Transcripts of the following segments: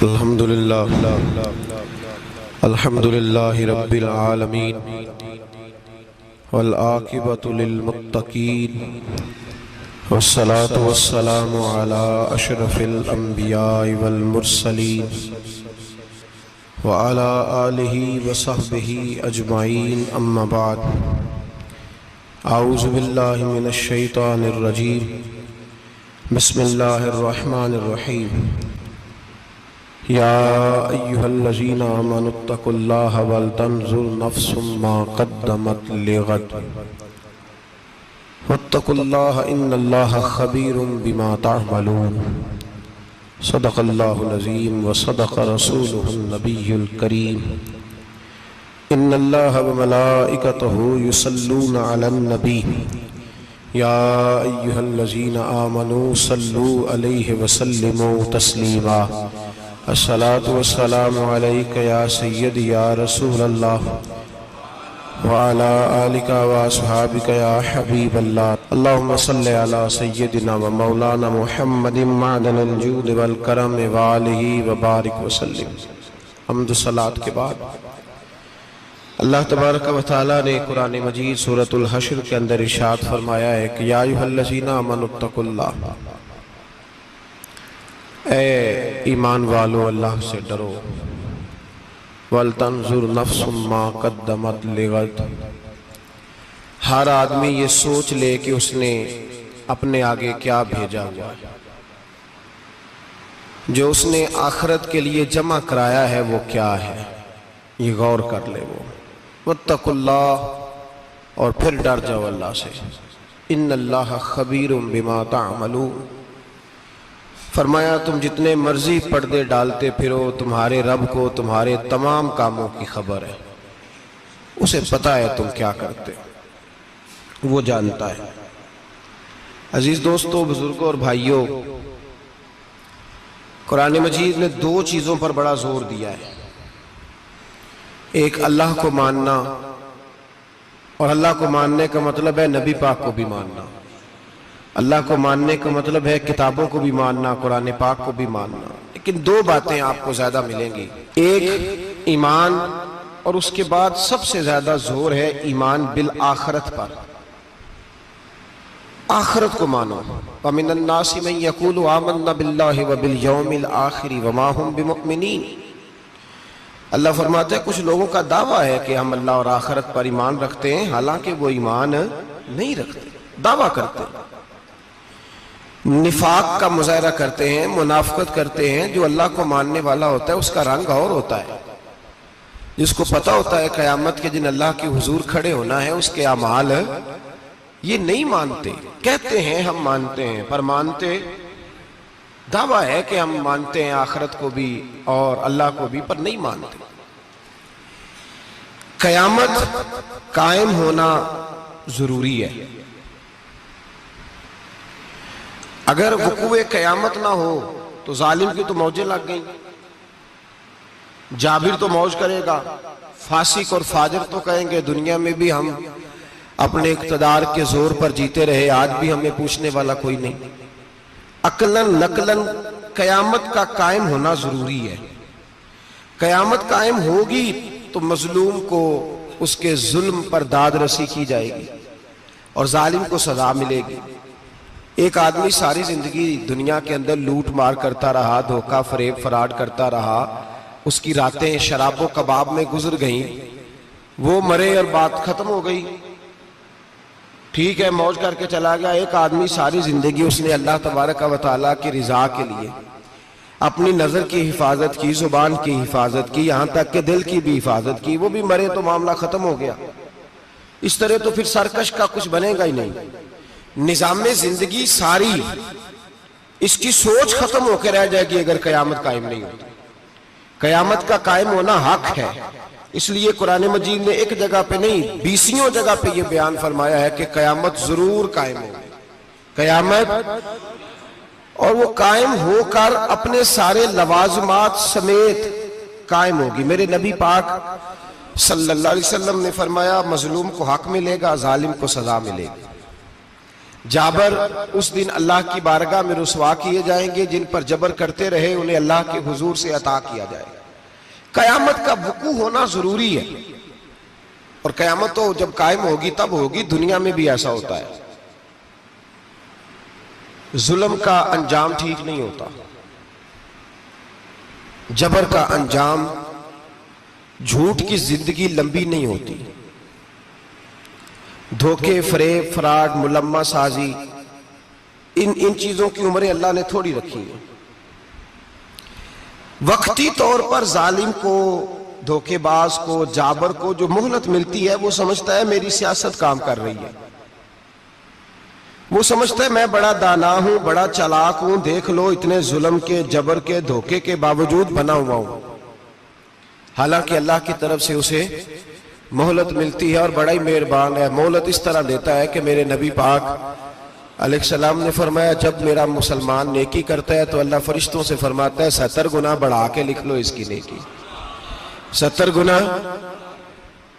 الحمدللہ رب العالمین والعاقبۃ للمتقین والصلاة والسلام علی اشرف الانبیاء والمرسلین وعلی آلہ وصحبہ اجمعین اما بعد اعوذ باللہ من الشیطان الرجیم بسم اللہ الرحمن الرحیم یا ایہا الذین آمنوا اتقوا اللہ ولتنظر نفس ما قدمت لغد واتقوا اللہ ان اللہ خبیر بما تعملون صدق اللہ العظیم وصدق رسولہ النبی الکریم ان اللہ وملائکتہ یصلون علی النبی یا ایہا الذین آمنوا صلوا علیہ وسلموا تسلیما الصلاة والسلام علیک یا سید یا رسول اللہ وعلا آلک واصحابک یا حبیب اللہ اللہم صلی علی سیدنا و مولانا محمد معدن الجود والکرم وآلہ وبارک وسلم۔ حمد و صلاة کے بعد اللہ تبارک و تعالیٰ نے قرآن مجید سورۃ الحشر کے اندر ارشاد فرمایا ہے کہ یا ایھا الذین آمنوا اتقوا اللہ، اے ایمان والو اللہ سے ڈرو، وَلْتَنْظُرْ نَفْسٌ مَا قَدَّمَتْ لِغَدٍ، ہر آدمی یہ سوچ لے کہ اس نے اپنے آگے کیا بھیجا ہوا ہے، جو اس نے آخرت کے لیے جمع کرایا ہے وہ کیا ہے، یہ غور کر لے وہ۔ وَاتَّقُوا اللَّهَ، اور پھر ڈر جاؤ اللہ سے، اِنَّ اللَّهَ خَبِيرٌ بِمَا تَعْمَلُونَ، فرمایا تم جتنے مرضی پردے ڈالتے پھرو، تمہارے رب کو تمہارے تمام کاموں کی خبر ہے، اسے پتہ ہے تم کیا کرتے، وہ جانتا ہے۔ عزیز دوستو، بزرگوں اور بھائیوں، قرآن مجید نے دو چیزوں پر بڑا زور دیا ہے، ایک اللہ کو ماننا، اور اللہ کو ماننے کا مطلب ہے نبی پاک کو بھی ماننا، اللہ کو ماننے کا مطلب ہے کتابوں کو بھی ماننا، قرآن پاک کو بھی ماننا۔ لیکن دو باتیں آپ کو زیادہ ملیں گی، ایک ایمان، اور اس کے بعد سب سے زیادہ زور ہے ایمان بالآخرت پر، آخرت کو مانو۔ وَمِنَ النَّاسِ مَن يَقُولُ آمَنَّا بِاللَّهِ وَبِالْيَوْمِ الْآخِرِ وَمَا هُمْ بِمُؤْمِنِينَ، اللہ فرماتا ہے کچھ لوگوں کا دعویٰ ہے کہ ہم اللہ اور آخرت پر ایمان رکھتے ہیں، حالانکہ وہ ایمان نہیں رکھتے، دعویٰ کرتے ہیں، نفاق کا مظاہرہ کرتے ہیں، منافقت کرتے ہیں۔ جو اللہ کو ماننے والا ہوتا ہے اس کا رنگ اور ہوتا ہے، جس کو پتہ ہوتا ہے قیامت کے دن اللہ کے حضور کھڑے ہونا ہے، اس کے اعمال یہ نہیں مانتے، کہتے ہیں ہم مانتے ہیں، پر مانتے، دعویٰ ہے کہ ہم مانتے ہیں آخرت کو بھی اور اللہ کو بھی، پر نہیں مانتے۔ قیامت قائم ہونا ضروری ہے، اگر وقوع قیامت نہ ہو تو ظالم کی تو موجیں لگ گئیں، جابر تو موج کرے گا، فاسق اور فاجر تو کہیں گے دنیا میں بھی ہم اپنے اقتدار کے زور پر جیتے رہے، آج بھی ہمیں پوچھنے والا کوئی نہیں۔ عقلاً نقلاً قیامت کا قائم ہونا ضروری ہے، قیامت قائم ہوگی تو مظلوم کو اس کے ظلم پر داد رسی کی جائے گی اور ظالم کو سزا ملے گی۔ ایک آدمی ساری زندگی دنیا کے اندر لوٹ مار کرتا رہا، دھوکہ فریب فراڈ کرتا رہا، اس کی راتیں شراب و کباب میں گزر گئیں، وہ مرے اور بات ختم ہو گئی، ٹھیک ہے موج کر کے چلا گیا۔ ایک آدمی ساری زندگی اس نے اللہ تبارک و تعالیٰ کی رضا کے لیے اپنی نظر کی حفاظت کی، زبان کی حفاظت کی، یہاں تک کہ دل کی بھی حفاظت کی، وہ بھی مرے تو معاملہ ختم ہو گیا۔ اس طرح تو پھر سرکش کا کچھ بنے گا ہی نہیں، نظام زندگی ساری اس کی سوچ ختم ہو کے رہ جائے گی اگر قیامت قائم نہیں ہوتی۔ قیامت کا قائم ہونا حق ہے، اس لیے قرآن مجید نے ایک جگہ پہ نہیں 20 جگہ پہ یہ بیان فرمایا ہے کہ قیامت ضرور قائم ہوگی، قیامت، اور وہ قائم ہو کر اپنے سارے لوازمات سمیت قائم ہوگی۔ میرے نبی پاک صلی اللہ علیہ وسلم نے فرمایا مظلوم کو حق ملے گا، ظالم کو سزا ملے گی۔ جابر اس دن اللہ کی بارگاہ میں رسوا کیے جائیں گے، جن پر جبر کرتے رہے انہیں اللہ کے حضور سے عطا کیا جائے گا۔ قیامت کا وقوع ہونا ضروری ہے، اور قیامت تو جب قائم ہوگی تب ہوگی، دنیا میں بھی ایسا ہوتا ہے۔ ظلم کا انجام ٹھیک نہیں ہوتا، جبر کا انجام، جھوٹ کی زندگی لمبی نہیں ہوتی، دھوکے، فریب، فراڈ، ملمہ سازی، ان چیزوں کی عمریں اللہ نے تھوڑی رکھی ہیں۔ وقتی طور پر ظالم کو، دھوکے باز کو، جابر کو جو مہلت ملتی ہے وہ سمجھتا ہے میری سیاست کام کر رہی ہے، وہ سمجھتا ہے میں بڑا دانا ہوں، بڑا چالاک ہوں، دیکھ لو اتنے ظلم کے، جبر کے، دھوکے کے باوجود بنا ہوا ہوں۔ حالانکہ اللہ کی طرف سے اسے مہلت ملتی ہے، اور بڑا ہی مہربان ہے، مہلت اس طرح دیتا ہے کہ میرے نبی پاک علیہ السلام نے فرمایا جب میرا مسلمان نیکی کرتا ہے تو اللہ فرشتوں سے فرماتا ہے 70 گنا بڑھا کے لکھ لو اس کی نیکی، 70 گنا۔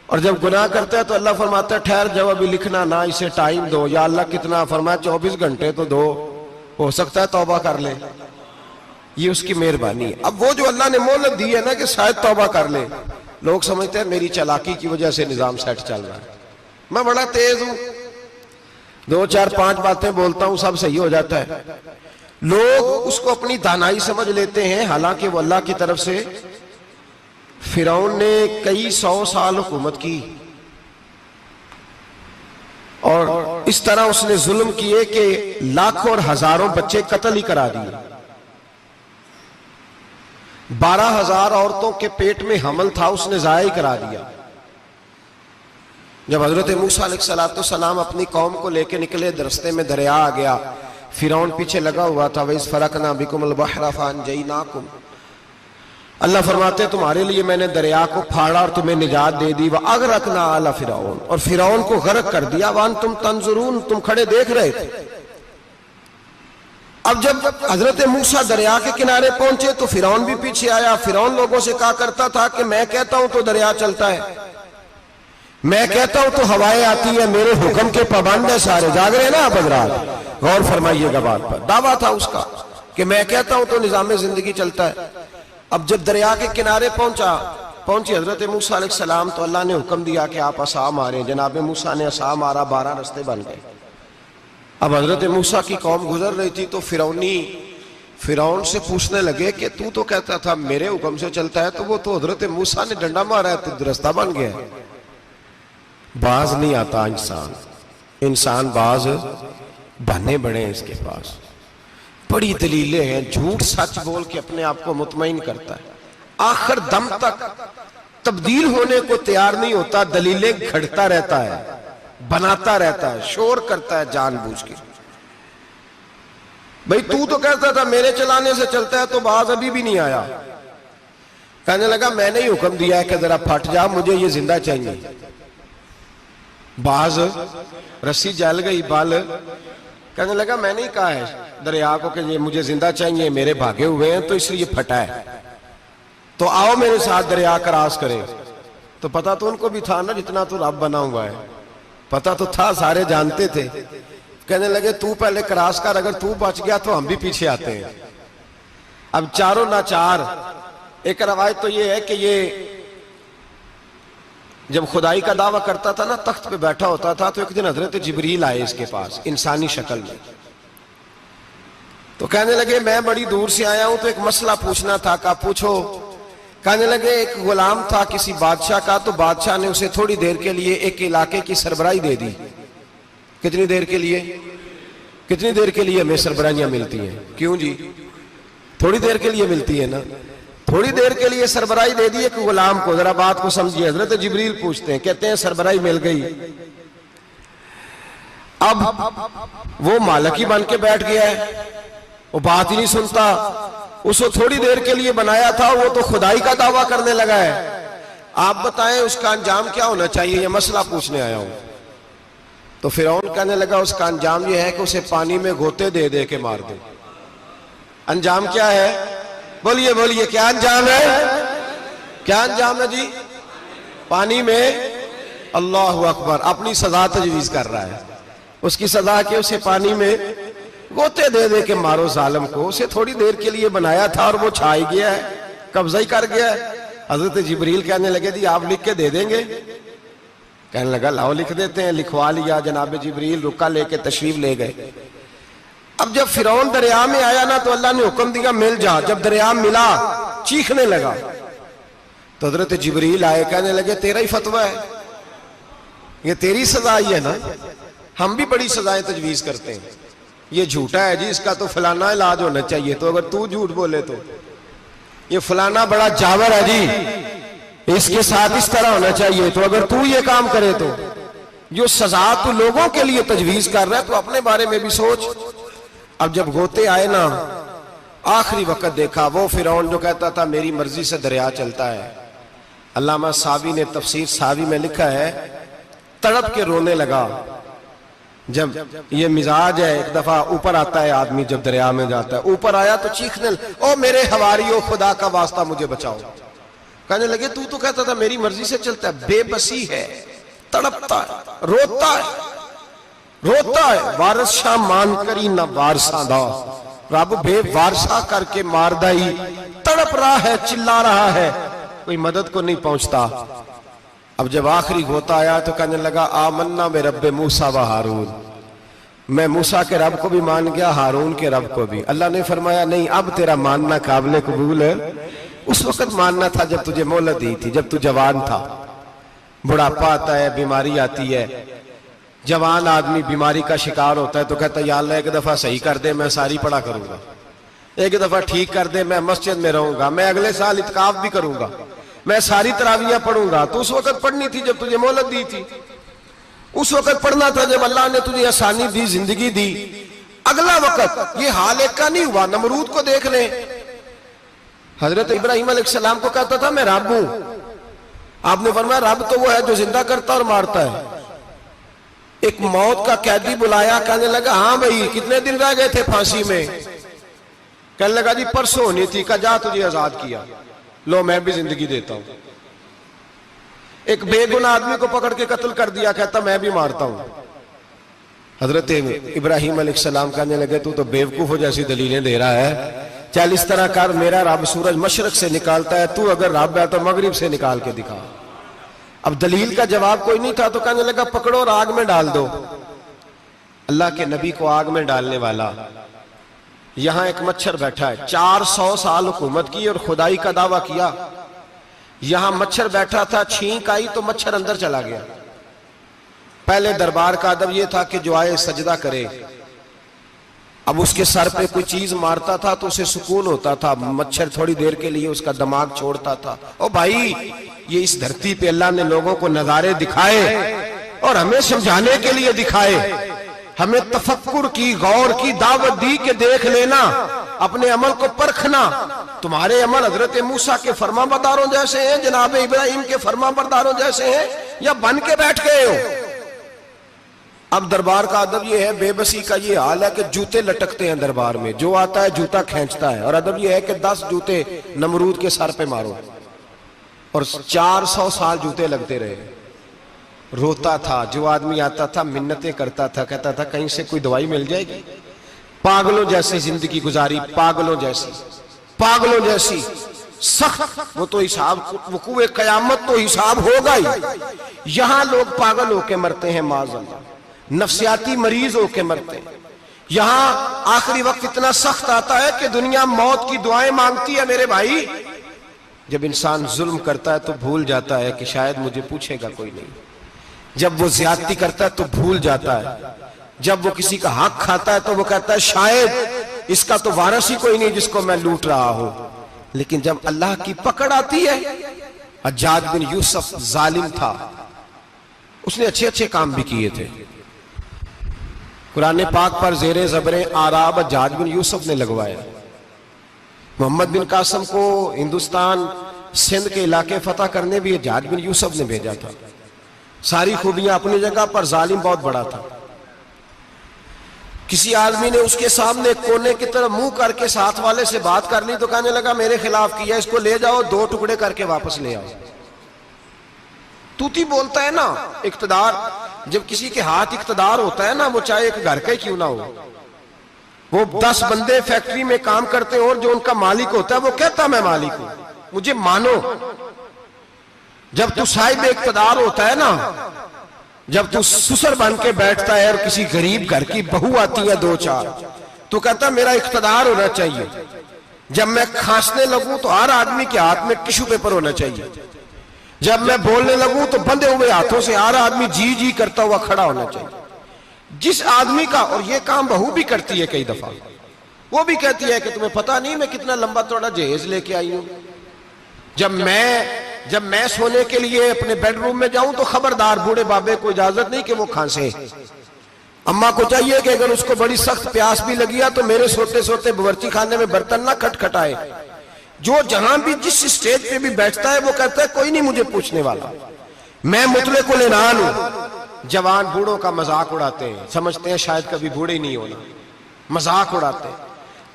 اور جب گناہ کرتا ہے تو اللہ فرماتا ہے ٹھہر جاؤ ابھی لکھنا نہ، اسے ٹائم دو۔ یا اللہ کتنا؟ فرمایا 24 گھنٹے تو دو، ہو سکتا ہے توبہ کر لے، یہ اس کی مہربانی ہے۔ اب وہ جو اللہ نے مہلت دی ہے نا کہ شاید توبہ کر لے، لوگ سمجھتے ہیں میری چالاکی کی وجہ سے نظام سیٹ چل رہا ہے، میں بڑا تیز ہوں، 2 4 5 باتیں بولتا ہوں سب صحیح ہو جاتا ہے۔ لوگ اس کو اپنی دانائی سمجھ لیتے ہیں، حالانکہ وہ اللہ کی طرف سے۔ فرعون نے کئی 100 سال حکومت کی، اور اس طرح اس نے ظلم کیے کہ لاکھوں اور ہزاروں بچے قتل ہی کرا دیے، 12,000 عورتوں کے پیٹ میں حمل تھا اس نے ضائع کرا دیا۔ جب حضرت موسیٰ علیہ السلام اپنی قوم کو لے کے نکلے، رستے میں دریا آ گیا، فرعون پیچھے لگا ہوا تھا، وَإِذْ فَرَقْنَا بِكُمُ الْبَحْرَ فَأَنْجَيْنَاكُمْ، اللہ فرماتے تمہارے لیے میں نے دریا کو پھاڑا اور تمہیں نجات دے دی، وَأَغْرَقْنَا آلَ فِرْعَوْنَ، اور فرعون کو غرق کر دیا، وَأَنْتُمْ تَنْظُرُونَ، تم کھڑے دیکھ رہے تھے۔ اب جب حضرت موسیٰ دریا کے کنارے پہنچے تو فرعون بھی پیچھے آیا۔ فرعون لوگوں سے کہا کرتا تھا کہ میں کہتا ہوں تو دریا چلتا ہے، میں کہتا ہوں تو ہوائیں آتی ہیں، میرے حکم کے پابند ہے سارے۔ جاگ رہے ہیں نا آپ حضرات، غور فرمائیے گا بات پر۔ دعویٰ تھا اس کا کہ میں کہتا ہوں تو نظام زندگی چلتا ہے۔ اب جب دریا کے کنارے پہنچی حضرت موسیٰ علیہ السلام تو اللہ نے حکم دیا کہ آپ عصا ماریں۔ جناب موسیٰ نے عصا مارا، 12 رستے بن گئے۔ اب حضرت موسیٰ کی قوم گزر رہی تھی تو فرعون سے پوچھنے لگے کہ تو کہتا تھا میرے حکم سے چلتا ہے، تو وہ تو حضرت موسیٰ نے ڈنڈا مارا ہے تو رستہ بن گیا ہے۔ باز نہیں آتا انسان باز بہانے بڑے ہیں اس کے پاس، بڑی دلیلیں ہیں، جھوٹ سچ بول کے اپنے آپ کو مطمئن کرتا ہے، آخر دم تک تبدیل ہونے کو تیار نہیں ہوتا، دلیلیں گھڑتا رہتا ہے، بناتا رہتا ہے، شور کرتا ہے جان بوجھ کے۔ بھئی تو کہتا تھا میرے چلانے سے چلتا ہے، تو باز ابھی بھی نہیں آیا۔ کہنے لگا میں نے ہی حکم دیا ہے کہ ذرا پھٹ جا، مجھے یہ زندہ چاہیے۔ باز رسی جل گئی، بال کہنے لگا میں نے ہی کہا ہے دریا کو کہ یہ مجھے زندہ چاہیے، میرے بھاگے ہوئے ہیں تو اس لیے پھٹا ہے، تو آؤ میرے ساتھ دریا کراس کریں۔ تو پتا تو ان کو بھی تھا نا جتنا تو رب بنا ہوا ہے، پتا تو تھا، سارے جانتے تھے۔ کہنے لگے تو پہلے کراس کر، اگر تو بچ گیا تو ہم بھی پیچھے آتے ہیں۔ اب چاروں ناچار۔ ایک روایت تو یہ ہے کہ یہ جب خدائی کا دعویٰ کرتا تھا نا، تخت پہ بیٹھا ہوتا تھا، تو ایک دن حضرت جبریل آئے اس کے پاس انسانی شکل میں، تو کہنے لگے میں بڑی دور سے آیا ہوں تو ایک مسئلہ پوچھنا تھا۔ کہا پوچھو۔ کہنے لگے ایک غلام تھا کسی بادشاہ کا، تو بادشاہ نے اسے تھوڑی دیر کے لیے ایک علاقے کی سربراہی دے دی۔ کتنی دیر کے لیے؟ کتنی دیر کے لیے ہمیں سربراہیاں ملتی ہیں؟ کیوں جی؟ تھوڑی دیر کے لیے ملتی ہے نا، تھوڑی دیر کے لیے سربراہی دے دی ایک غلام کو۔ ذرا بات کو سمجھیے، حضرت جبریل پوچھتے ہیں، کہتے ہیں سربراہی مل گئی، اب وہ مالک ہی بن کے بیٹھ گیا ہے، وہ بات ہی نہیں سنتا، اس کو تھوڑی دیر کے لیے بنایا تھا، وہ تو خدائی کا دعویٰ کرنے لگا ہے۔ آپ بتائیں اس کا انجام کیا ہونا چاہیے؟ یہ مسئلہ پوچھنے آیا ہوں۔ تو فرعون کہنے لگا اس کا انجام یہ ہے کہ اسے پانی میں گھوتے دے دے کے مار دے۔ انجام کیا ہے؟ بولیے بولیے، کیا انجام ہے؟ کیا انجام ہے جی؟ پانی میں۔ اللہ اکبر، اپنی سزا تجویز کر رہا ہے۔ اس کی سزا کہ اسے پانی میں غوطے دے دے کے مارو ظالم کو. اسے تھوڑی دیر کے لیے بنایا تھا اور وہ چھائی گیا ہے, قبضہ ہی کر گیا ہے. حضرت جبریل کہنے لگے جی آپ لکھ کے دے دیں گے؟ کہنے لگا لاؤ لکھ دیتے ہیں. لکھوا لیا. جناب جبریل رکا لے کے تشریف لے گئے. اب جب فرعون دریا میں آیا نا تو اللہ نے حکم دیا مل جا. جب دریا ملا چیخنے لگا تو حضرت جبریل آئے, کہنے لگے تیرا ہی فتویٰ ہے, یہ تیری سزا ہی ہے نا. ہم بھی بڑی سزائیں تجویز کرتے ہیں. یہ جھوٹا ہے جی, اس کا تو فلانا علاج ہونا چاہیے, تو اگر تو جھوٹ بولے تو یہ فلانا بڑا جاور ہے جی, اس کے ساتھ اس طرح ہونا چاہیے, تو اگر تو یہ کام کرے تو جو سزا تو لوگوں کے لیے تجویز کر رہا ہے تو اپنے بارے میں بھی سوچ. اب جب غوطے آئے نا آخری وقت دیکھا وہ فرعون جو کہتا تھا میری مرضی سے دریا چلتا ہے. علامہ ساوی نے تفسیر ساوی میں لکھا ہے تڑپ کے رونے لگا. جب یہ مزاج ہے, ایک دفعہ اوپر آتا ہے آدمی جب دریا میں جاتا ہے, اوپر آیا تو چیخنے او میرے حواریو خدا کا واسطہ مجھے بچاؤ. کہنے لگے تو کہتا تھا میری مرضی سے چلتا ہے. بے بسی ہے, تڑپتا ہے, روتا ہے. وارث شاہ مان کری نہ وارثاں دا, رب بے وارثہ کر کے مار دائی. تڑپ رہا ہے, چلا رہا ہے, کوئی مدد کو نہیں پہنچتا. اب جب آخری غوطہ آیا تو کہنے لگا آمنا میں رب موسیٰ و ہارون, میں موسیٰ کے رب کو بھی مان گیا, ہارون کے رب کو بھی. اللہ نے فرمایا نہیں, اب تیرا ماننا قابل قبول ہے. اس وقت ماننا تھا جب تجھے مہلت دی تھی, جب تو جوان تھا. بڑھاپا آتا ہے, بیماری آتی ہے, جوان آدمی بیماری کا شکار ہوتا ہے تو کہتا ہے یا اللہ ایک دفعہ صحیح کر دے, میں ساری پڑھا کروں گا. ایک دفعہ ٹھیک کر دے, میں مسجد میں رہوں گا, میں اگلے سال اعتکاف بھی کروں گا, میں ساری تراویحیں پڑھوں گا. تو اس وقت پڑھنی تھی جب تجھے مہلت دی تھی. اس وقت پڑھنا تھا جب اللہ نے تجھے آسانی دی, زندگی دی. اگلا وقت یہ حال ایک کا نہیں ہوا. نمرود کو دیکھ لیں, حضرت ابراہیم علیہ السلام کو کہتا تھا میں رب ہوں. آپ نے فرمایا رب تو وہ ہے جو زندہ کرتا اور مارتا ہے. ایک موت کا قیدی بلایا, کہنے لگا ہاں بھائی کتنے دن رہ گئے تھے پھانسی میں؟ کہنے لگا جی پرسوں ہونی تھی. کہا جا تجھے آزاد کیا, لو میں بھی زندگی دیتا ہوں. ایک بے گناہ آدمی کو پکڑ کے قتل کر دیا, کہتا میں بھی مارتا ہوں. حضرت ابراہیم علیہ السلام کہنے لگے تو بیوقوفوں جیسی دلیلیں دے رہا ہے. چل اس طرح کر, میرا رب سورج مشرق سے نکالتا ہے, تو اگر رب ہے تو مغرب سے نکال کے دکھا. اب دلیل کا جواب کوئی نہیں تھا تو کہنے لگا پکڑو اور آگ میں ڈال دو. اللہ کے نبی کو آگ میں ڈالنے والا. یہاں ایک مچھر بیٹھا ہے, 400 سال حکومت کی اور خدائی کا دعویٰ کیا. یہاں مچھر بیٹھا تھا, چھینک آئی تو مچھر اندر چلا گیا. پہلے دربار کا ادب یہ تھا کہ جو آئے سجدہ کرے. اب اس کے سر پہ کوئی چیز مارتا تھا تو اسے سکون ہوتا تھا. مچھر تھوڑی دیر کے لیے اس کا دماغ چھوڑتا تھا. او بھائی یہ اس دھرتی پہ اللہ نے لوگوں کو نظارے دکھائے اور ہمیں سمجھانے کے لیے دکھائے. ہمیں تفکر کی, غور کی دعوت دی کہ دیکھ لینا, اپنے عمل کو پرکھنا. تمہارے عمل حضرت موسیٰ کے فرما برداروں جیسے ہیں, جناب ابراہیم کے فرما برداروں جیسے ہیں, یا بن کے بیٹھ گئے ہو؟ اب دربار کا ادب یہ ہے, بے بسی کا یہ حال ہے کہ جوتے لٹکتے ہیں دربار میں, جو آتا ہے جوتا کھینچتا ہے. اور ادب یہ ہے کہ 10 جوتے نمرود کے سر پہ مارو. اور 400 سال جوتے لگتے رہے. روتا تھا, جو آدمی آتا تھا منتیں کرتا تھا, کہتا تھا کہیں سے کوئی دوائی مل جائے گی. پاگلوں جیسی زندگی گزاری, پاگلوں جیسی سخت. وہ تو حساب, وقوع قیامت تو حساب ہوگا ہی. یہاں لوگ پاگل ہو کے مرتے ہیں, معاذ اللہ, نفسیاتی مریض ہو کے مرتے ہیں. یہاں آخری وقت اتنا سخت آتا ہے کہ دنیا موت کی دعائیں مانگتی ہے. میرے بھائی جب انسان ظلم کرتا ہے تو بھول جاتا ہے کہ شاید مجھے پوچھے گا کوئی نہیں. جب وہ زیادتی کرتا ہے تو بھول جاتا ہے. جب وہ کسی کا حق کھاتا ہے تو وہ کہتا ہے شاید اس کا تو وارث ہی کوئی نہیں جس کو میں لوٹ رہا ہوں. لیکن جب اللہ کی پکڑ آتی ہے, حجاج بن یوسف ظالم تھا, اس نے اچھے کام بھی کیے تھے. قرآن پاک پر زیر زبر آراب حجاج بن یوسف نے لگوایا. محمد بن قاسم کو ہندوستان سندھ کے علاقے فتح کرنے بھی حجاج بن یوسف نے بھیجا تھا. ساری خوبیاں اپنی جگہ پر, ظالم بہت بڑا تھا. کسی آدمی نے اس کے سامنے کونے کی طرف منہ کر کے ساتھ والے سے بات کر لی تو کہنے لگا میرے خلاف کیا, اس کو لے جاؤ, 2 ٹکڑے کر کے واپس لے آؤ. توتی بولتا ہے نا اقتدار، جب کسی کے ہاتھ اقتدار ہوتا ہے نا، وہ چاہے ایک گھر کا ہی کیوں نہ ہو، وہ 10 بندے فیکٹری میں کام کرتے ہیں اور جو ان کا مالک ہوتا ہے وہ کہتا میں مالک ہوں، مجھے مانو۔ جب تو صاحب اقتدار ہوتا ہے نا، جب تو سسر بن کے بیٹھتا ہے اور کسی غریب گھر کی بہو آتی ہے 2-4 تو کہتا میرا اقتدار ہونا چاہیے، جب میں کھانسنے لگوں تو ہر آدمی کے ہاتھ میں ٹشو پیپر ہونا چاہیے، جب میں بولنے لگوں تو بندھے ہوئے ہاتھوں سے ہر آدمی جی جی کرتا ہوا کھڑا ہونا چاہیے۔ جس آدمی کا، اور یہ کام بہو بھی کرتی ہے کئی دفعہ، وہ بھی کہتی ہے کہ تمہیں پتا نہیں میں کتنا لمبا چوڑا جہیز لے کے آئی ہوں، جب میں سونے کے لیے اپنے بیڈ روم میں جاؤں تو خبردار بوڑھے بابے کو اجازت نہیں کہ وہ کھانسے، اماں کو چاہیے کہ اگر اس کو بڑی سخت پیاس بھی لگی ہے تو میرے سوتے سوتے باورچی خانے میں برتن نہ کھٹکھٹائے۔ جو جہاں بھی جس اسٹیج پہ بھی بیٹھتا ہے وہ کہتا ہے کوئی نہیں مجھے پوچھنے والا، میں مطلق العنان ہوں۔ جوان بوڑھوں کا مذاق اڑاتے ہیں، سمجھتے ہیں شاید کبھی بوڑھے نہیں ہونا، مذاق اڑاتے ہیں۔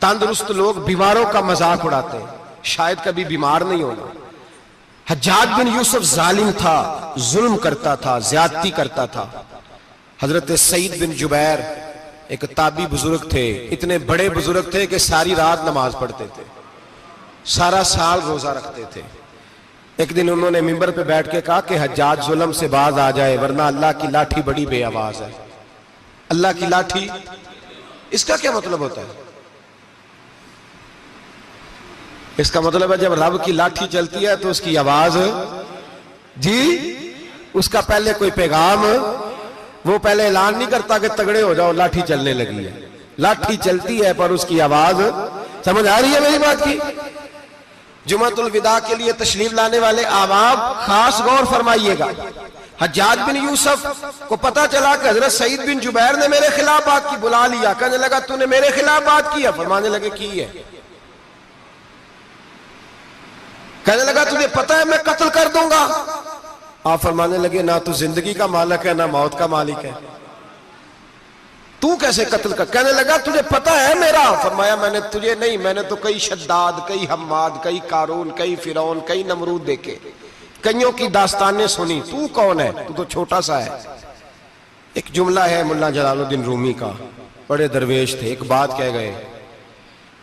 تندرست لوگ بیماروں کا مذاق اڑاتے ہیں، شاید کبھی بیمار نہیں ہونا۔ حجاج بن یوسف ظالم تھا، ظلم کرتا تھا، زیادتی کرتا تھا۔ حضرت سعید بن جبیر ایک تابعی بزرگ تھے، اتنے بڑے بزرگ تھے کہ ساری رات نماز پڑھتے تھے، سارا سال روزہ رکھتے تھے۔ ایک دن انہوں نے منبر پہ بیٹھ کے کہا کہ حجاج ظلم سے باز آ جائے ورنہ اللہ کی لاٹھی بڑی بے آواز ہے۔ اللہ کی لاٹھی، اس کا کیا مطلب ہوتا ہے؟ اس کا مطلب ہے جب رب کی لاٹھی چلتی ہے تو اس کی آواز، جی اس کا پہلے کوئی پیغام، وہ پہلے اعلان نہیں کرتا کہ تگڑے ہو جاؤ لاٹھی چلنے لگی ہے، لاٹھی چلتی ہے پر اس کی آواز، سمجھ آ رہی ہے میری بات کی؟ جمعۃ الوداع کے لیے تشریف لانے والے احباب خاص غور فرمائیے گا۔ حجاج بن یوسف کو پتا چلا کہ حضرت سعید بن جبیر نے میرے خلاف بات کی، بلا لیا، کہنے لگا تو نے میرے خلاف بات کی ہے؟ فرمانے لگے کی ہے۔ کہنے لگا تجھے پتا ہے میں قتل کر دوں گا؟ آپ فرمانے لگے نہ تو زندگی کا مالک ہے نہ موت کا مالک ہے، تو کیسے قتل کر؟ کہنے لگا تجھے پتا ہے میرا؟ فرمایا میں نے تجھے نہیں، میں نے تو کئی شداد، کئی حماد، کئی قارون، کئی فرعون، کئی نمرود دیکھے، کئیوں کی داستانیں سنی، تو کون ہے؟ تو چھوٹا سا ہے۔ ایک جملہ ہے مولانا جلال الدین رومی کا، بڑے درویش تھے، ایک بات کہہ گئے،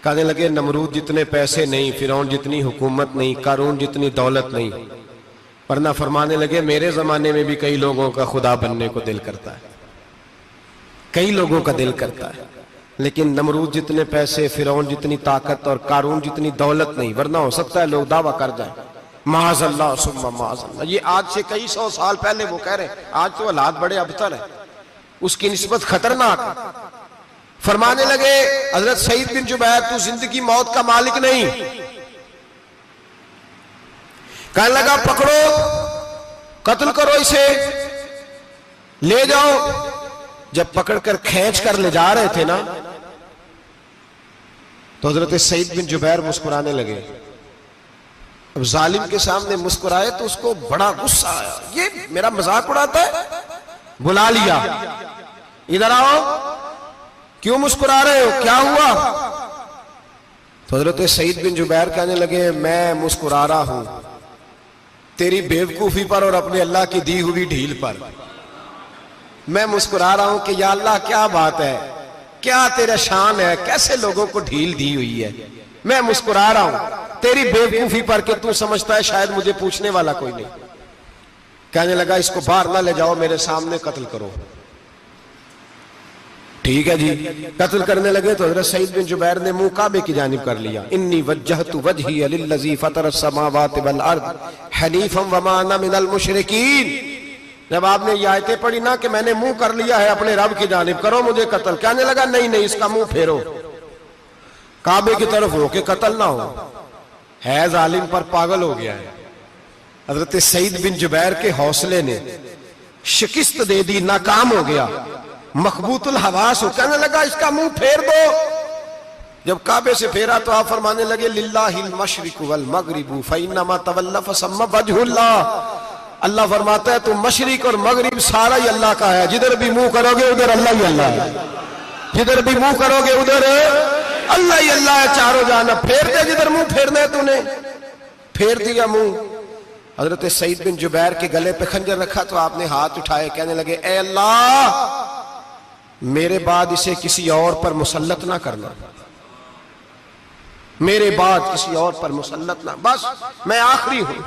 کہنے لگے نمرود جتنے پیسے نہیں، فرعون جتنی حکومت نہیں، قارون جتنی دولت نہیں، ورنہ فرمانے لگے میرے زمانے میں بھی کئی لوگوں کا خدا بننے کو دل کرتا ہے، کئی لوگوں کا دل کرتا ہے، لیکن نمرود جتنے پیسے، فرعون جتنی طاقت اور قارون جتنی دولت نہیں، ورنہ ہو سکتا ہے لوگ دعویٰ کر جائیں معاذ اللہ ثم معاذ اللہ۔ یہ آج سے کئی 100 سال پہلے وہ کہہ رہے ہیں، آج تو حالات بڑے ابتر ہیں، اس کی نسبت خطرناک ہے۔ فرمانے لگے حضرت سعید بن جبیر تو زندگی موت کا مالک نہیں۔ کہنے لگا پکڑو، قتل کرو اسے، لے جاؤ۔ جب پکڑ کر کھینچ کر لے جا رہے تھے نا تو حضرت سعید بن جبیر مسکرانے لگے۔ اب ظالم کے سامنے مسکرائے تو اس کو بڑا غصہ آیا، یہ میرا مذاق اڑاتا ہے؟ بلا لیا، ادھر آؤ، کیوں مسکرا رہے ہو، کیا ہوا؟ تو حضرت سعید بن جبیر کہنے لگے میں مسکرا رہا ہوں تیری بیوقوفی پر اور اپنے اللہ کی دی ہوئی ڈھیل پر۔ میں مسکرا رہا ہوں کہ یا اللہ کیا بات ہے، کیا تیرا شان ہے، کیسے لوگوں کو ڈھیل دی ہوئی ہے۔ میں مسکرا رہا ہوں تیری بیوقوفی پر کہ تو سمجھتا ہے شاید مجھے پوچھنے والا کوئی نہیں۔ کہنے لگا اس کو باہر نہ لے جاؤ، میرے سامنے قتل کرو۔ ٹھیک ہے جی، قتل کرنے لگے تو حضرت سعید بن جبیر نے منہ کعبے کی جانب کر لیا، انی وجہت وجہی للذی فطر السماوات والارض حنیفا وما انا من المشرکین۔ جب آپ نے یہ آیتیں پڑھی نا کہ میں نے منہ کر لیا ہے اپنے رب کی جانب، کرو مجھے قتل، کہنے لگا نہیں نہیں، اس کا منہ پھیرو، کعبے کی طرف ہو کے قتل نہ ہو، ہے ظالم پر پاگل ہو گیا ہے۔ حضرت سعید بن جبیر کے حوصلے نے شکست دے دی، ناکام ہو گیا، مخبوط الحواس ہو، کہنے لگا اس کا منہ پھیر دو۔ جب کعبے سے پھیرا تو آپ فرمانے لگے للہ المشرق والمغرب فإنما تولى فثم وجه اللہ۔ اللہ فرماتا ہے تو مشرق اور مغرب سارا ہی اللہ کا ہے، جدھر بھی منہ کرو گے ادھر اللہ ہی اللہ ہے، جدھر بھی منہ کرو گے ادھر اللہ ہی اللہ ہے، چاروں جانب۔ پھیر دے جدھر منہ پھیرنا ہے، تو نے پھیر دیا منہ۔ حضرت سعید بن جبیر کے گلے پہ خنجر رکھا تو آپ نے ہاتھ اٹھائے، کہنے لگے اے اللہ میرے بعد اسے کسی اور پر مسلط نہ کرنا، میرے بعد کسی اور پر مسلط نہ، بس میں آخری ہوں۔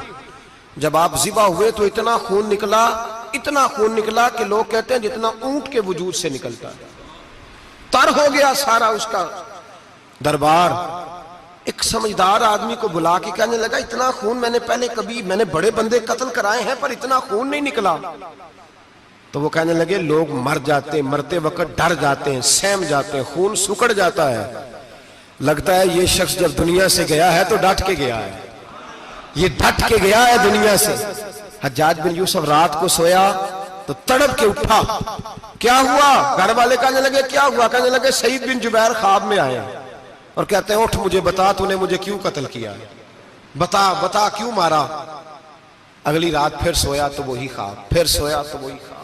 جب آپ ذبح ہوئے تو اتنا خون نکلا کہ لوگ کہتے ہیں جتنا اونٹ کے وجود سے نکلتا ہے، تر ہو گیا سارا اس کا دربار۔ ایک سمجھدار آدمی کو بلا کے کہنے لگا اتنا خون میں نے بڑے بندے قتل کرائے ہیں پر اتنا خون نہیں نکلا۔ تو وہ کہنے لگے لوگ مر جاتے ہیں، مرتے وقت ڈر جاتے ہیں، سہم جاتے ہیں، خون سکڑ جاتا ہے، لگتا ہے یہ شخص جب دنیا سے گیا ہے تو ڈٹ کے گیا ہے، یہ ڈٹ کے گیا ہے دنیا سے۔ حجاج بن یوسف رات کو سویا تو تڑپ کے اٹھا، کیا ہوا؟ گھر والے کہنے لگے کیا ہوا؟ کہنے لگے سعید بن جبیر خواب میں آئے اور کہتے ہیں اٹھ مجھے بتا تو نے مجھے کیوں قتل کیا ہے، بتا کیوں مارا؟ اگلی رات پھر سویا تو وہی خواب، پھر سویا تو وہی خواب۔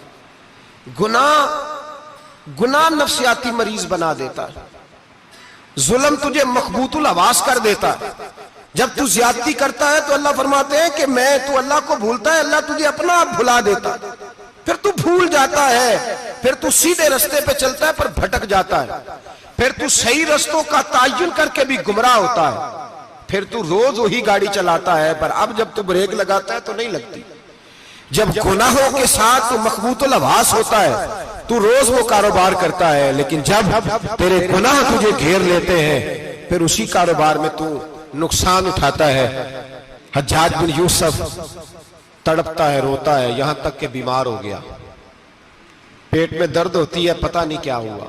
گناہ نفسیاتی مریض بنا دیتا ہے، ظلم تجھے مخبوط الحواس کر دیتا ہے۔ جب تو زیادتی کرتا ہے تو اللہ فرماتے ہیں کہ تو اللہ کو بھولتا ہے، اللہ تجھے اپنا آپ بھلا دیتا ہے، پھر تو بھول جاتا ہے، پھر تو سیدھے رستے پہ چلتا ہے پر بھٹک جاتا ہے، پھر تو صحیح رستوں کا تعین کر کے بھی گمراہ ہوتا ہے، پھر تو روز وہی گاڑی چلاتا ہے پر اب جب تو بریک لگاتا ہے تو نہیں لگتی۔ جب گناہوں کے ساتھ تو مخبوط الحواس ہوتا ہے تو روز وہ کاروبار کرتا ہے، لیکن جب تیرے گناہ تجھے گھیر لیتے ہیں پھر اسی کاروبار میں تو نقصان اٹھاتا ہے۔ حجاج بن یوسف تڑپتا ہے، روتا ہے، یہاں تک کہ بیمار ہو گیا، پیٹ میں درد ہوتی ہے، پتہ نہیں کیا ہوا،